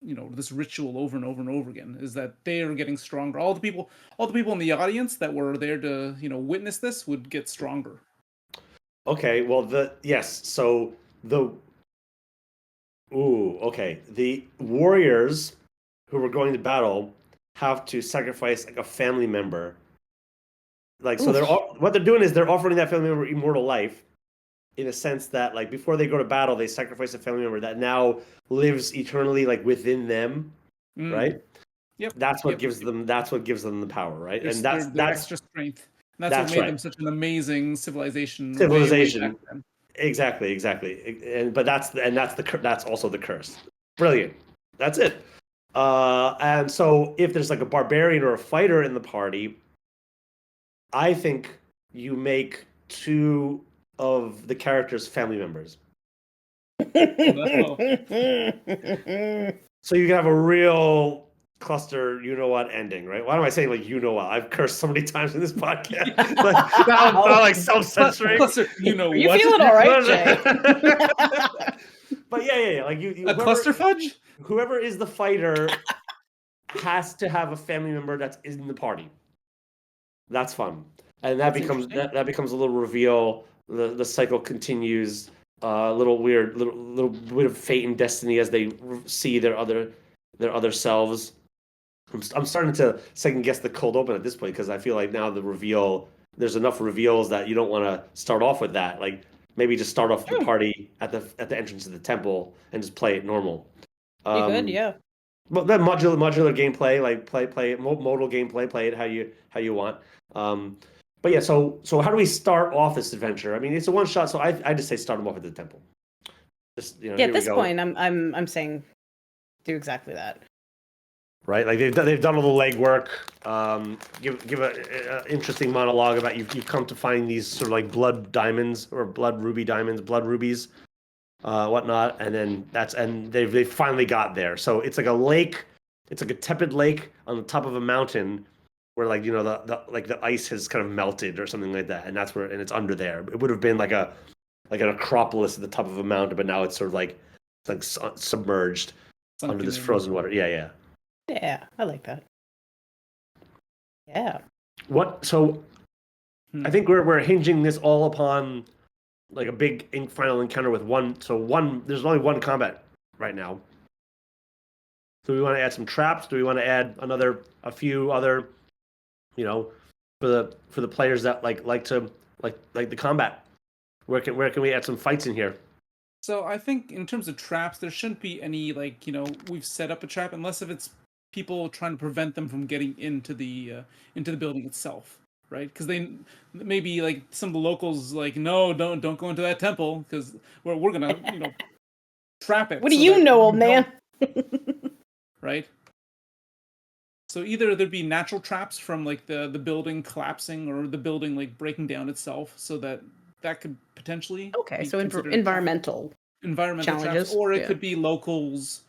this ritual over and over and over again, is that they are getting stronger. All the people in the audience that were there to, witness this would get stronger. Okay, well so the the warriors who were going to battle have to sacrifice like a family member. Like, so what they're doing is they're offering that family member immortal life, in a sense that like before they go to battle, they sacrifice a family member that now lives eternally like within them, right? Yep. That's what gives them the power, right? There's, and that's extra strength. And that's what made them such an amazing civilization. Way back then. Exactly. But that's also the curse. Brilliant. That's it. And so if there's like a barbarian or a fighter in the party, I think you make two of the characters' family members. No. So you can have a real cluster, ending, right? Why am I saying like I've cursed so many times in this podcast. Like, not like self-censoring. Cluster, you feeling all right, Jay? But yeah. Like a cluster fudge? Whoever is the fighter has to have a family member that's in the party. That's fun. And that becomes a little reveal. The cycle continues. Little weird, little bit of fate and destiny as they see their other selves. I'm starting to second guess the cold open at this point because I feel like now there's enough reveals that you don't want to start off with that. Like maybe just start off the party at the entrance of the temple and just play it normal. You could, yeah. But then modular gameplay, like play it modal gameplay, play it how you want. But yeah, so how do we start off this adventure? I mean, it's a one shot, so I just say start them off at the temple. Just at this point, I'm saying do exactly that. Right, like they've done all the legwork. Give a interesting monologue about you've come to find these sort of like blood diamonds or blood rubies, whatnot, and then they've finally got there. So it's like a lake. It's like a tepid lake on the top of a mountain where like the ice has kind of melted or something like that, and it's under there. It would have been like an acropolis at the top of a mountain, but now it's sort of like submerged under this frozen water. Yeah. Yeah, I like that. Yeah. I think we're hinging this all upon like a big final encounter with one. So there's only one combat right now. Do we want to add some traps? Do we want to add a few other, for the players that like the combat? Where can we add some fights in here? So I think in terms of traps, there shouldn't be any we've set up a trap unless if it's people trying to prevent them from getting into the building itself, right? Because they maybe like some of the locals like no, don't go into that temple because we're gonna trap it. What do you know, old man? Right. So either there'd be natural traps from like the building collapsing or the building like breaking down itself, so that could potentially so environmental challenges, traps, or it could be locals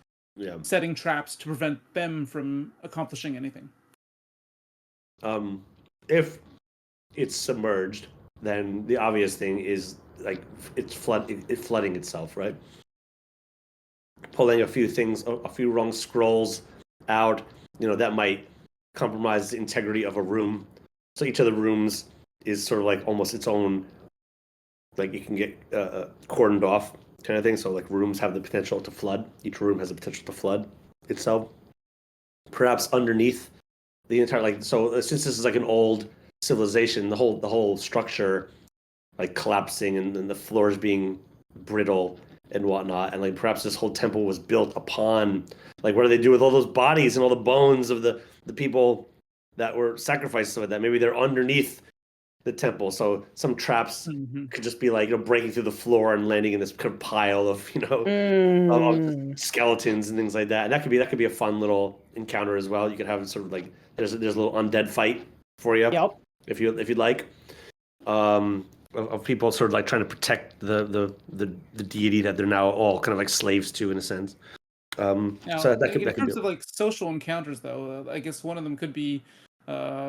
setting traps to prevent them from accomplishing anything. If it's submerged, then the obvious thing is like it's flooding itself, right? Pulling a few wrong scrolls out, that might compromise the integrity of a room. So each of the rooms is sort of like almost its own, like you can get cordoned off kind of thing. So like rooms have the potential to flood. Each room has the potential to flood itself. Perhaps underneath the entire so since this is like an old civilization, the whole structure like collapsing and the floors being brittle and whatnot, and like perhaps this whole temple was built upon like what do they do with all those bodies and all the bones of the people that were sacrificed, so that maybe they're underneath the temple. So some traps could just be like breaking through the floor and landing in this kind of pile of of skeletons and things like that. And that could be a fun little encounter as well. You could have sort of like there's a little undead fight for you if you'd like. Of people sort of like trying to protect the deity that they're now all kind of like slaves to in a sense. Now, so that in terms of like social encounters, though, I guess one of them could be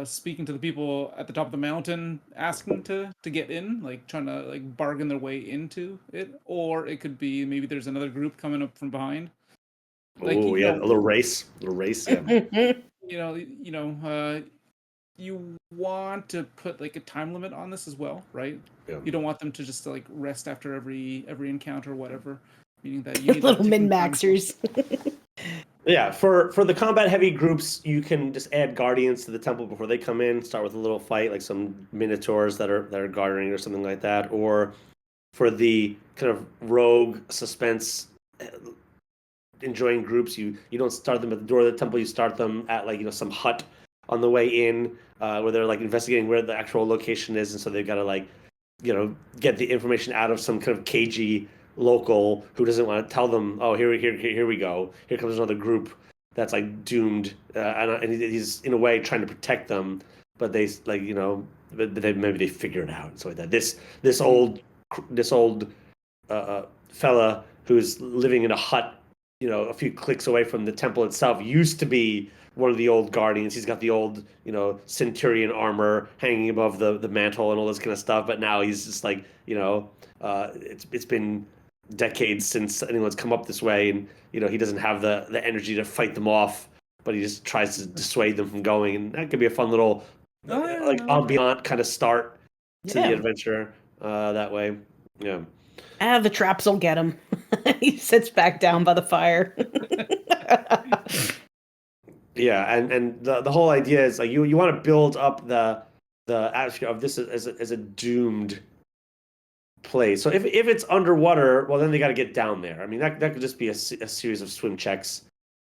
speaking to the people at the top of the mountain, asking to get in, like trying to like bargain their way into it, or it could be maybe there's another group coming up from behind. Like, a little race. Yeah. You want to put like a time limit on this as well, right? Yeah. You don't want them to just like rest after every encounter or whatever. Meaning that you need little min-maxers. Yeah, for the combat heavy groups, you can just add guardians to the temple before they come in. Start with a little fight, like some minotaurs that are guarding or something like that. Or for the kind of rogue suspense enjoying groups, you don't start them at the door of the temple. You start them at like some hut on the way in, where they're like investigating where the actual location is, and so they've got to like get the information out of some kind of cagey local who doesn't want to tell them, oh, here we go, here comes another group that's like doomed, and he's in a way trying to protect them, but they like but maybe they figure it out. So like that this old fella who's living in a hut a few clicks away from the temple itself used to be one of the old guardians. He's got the old centurion armor hanging above the mantle and all this kind of stuff, but now he's just like it's been decades since anyone's come up this way, and he doesn't have the energy to fight them off, but he just tries to dissuade them from going, and that could be a fun little ambient kind of start to the adventure that way. The traps will get him. He sits back down by the fire. And the whole idea is like you want to build up the atmosphere of this as a doomed place. So if it's underwater, well, then they got to get down there. I mean, that could just be a series of swim checks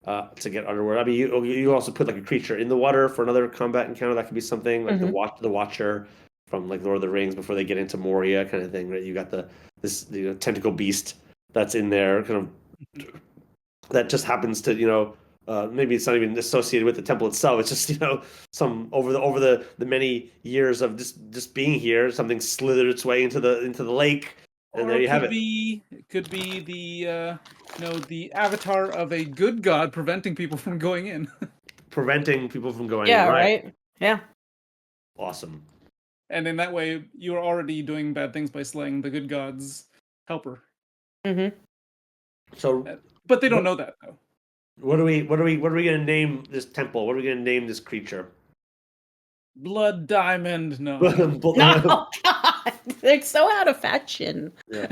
to get underwater. I mean, you also put like a creature in the water for another combat encounter. That could be something like the Watcher from like Lord of the Rings before they get into Moria kind of thing, right? You got this tentacle beast that's in there, kind of that just happens to maybe it's not even associated with the temple itself. It's just some over the many years of just being here, something slithered its way into the lake, and there you have it. It could be the avatar of a good god preventing people from going in. Preventing people from going in. Yeah, right. Yeah. Awesome. And in that way, you are already doing bad things by slaying the good god's helper. Mm-hmm. So, but they don't know that though. What are we gonna name this temple? What are we gonna name this creature? Blood Diamond. No. No, God. They're so out of fashion. Yeah.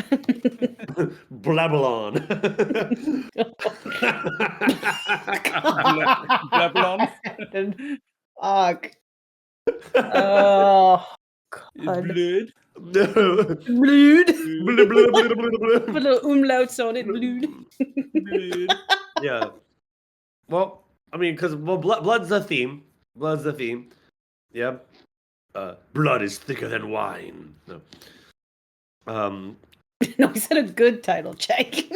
Blabalon. Babylon. Fuck. Oh, God. Blood. Blood. Put little umlauts on it. Blood. Blood. Yeah. Well, I mean, because blood's the theme. Blood's the theme. Yeah. Blood is thicker than wine. No. No, he said a good title, Jake.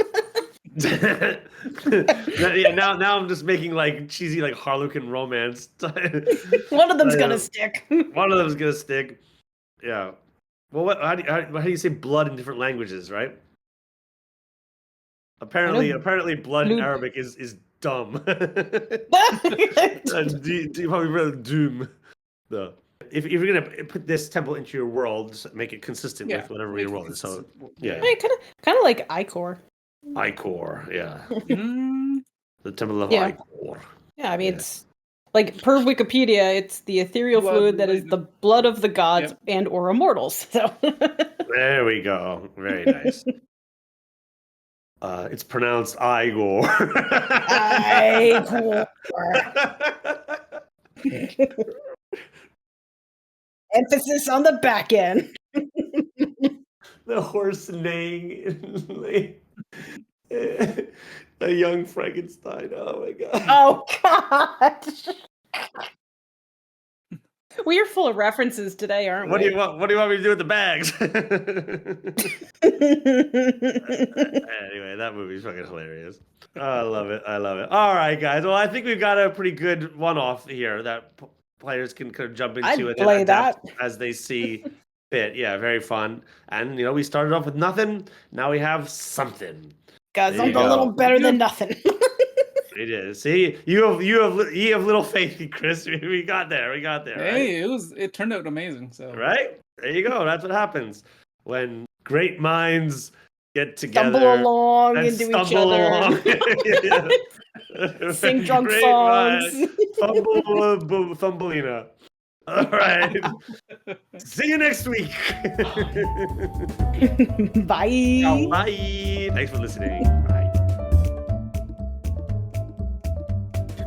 Yeah, now I'm just making like cheesy like Harlequin romance. One of them's gonna stick. One of them's gonna stick. Yeah. Well, how do you say blood in different languages, right? Apparently, blood in Arabic is dumb. Probably really doom. No. If you're gonna put this temple into your world, just make it consistent with whatever your world is. So yeah, kind of like Ichor. Ichor, yeah. The Temple of Yeah. Ichor. Yeah, I mean it's like per Wikipedia, it's the ethereal fluid that is the blood of the gods and or immortals. So there we go. Very nice. It's pronounced Igor. Igor. Emphasis on the back end. The horse neighing like a young Frankenstein. Oh my god. Oh god. We are full of references today, aren't we? What do you want me to do with the bags? Anyway, that movie's fucking hilarious. I love it. All right, guys. Well, I think we've got a pretty good one-off here that players can kind of jump into and play adapt as they see fit. Yeah, very fun. And we started off with nothing. Now we have something. Guys, I'm a little better than nothing. It is. See, you have little faith in Chris. We got there. Hey, right? it turned out amazing. So right there you go. That's what happens when great minds get together, stumble along into each other, sing drunk songs, Thumbelina. All right. See you next week. Bye. Bye. Thanks for listening. Bye.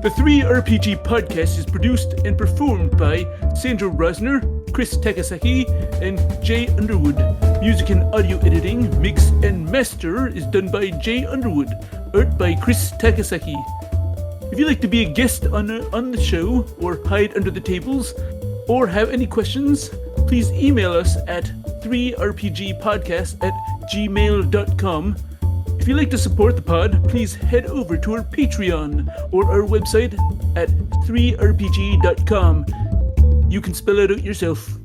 The 3RPG podcast is produced and performed by Sandra Rosner, Chris Thac0, and Jay Underwood. Music and audio editing, mix, and master is done by Jay Underwood. Art by Chris Thac0. If you'd like to be a guest on the show, or hide under the tables, or have any questions, please email us at 3rpgpodcast@gmail.com. If you'd like to support the pod, please head over to our Patreon or our website at 3rpg.com. You can spell it out yourself.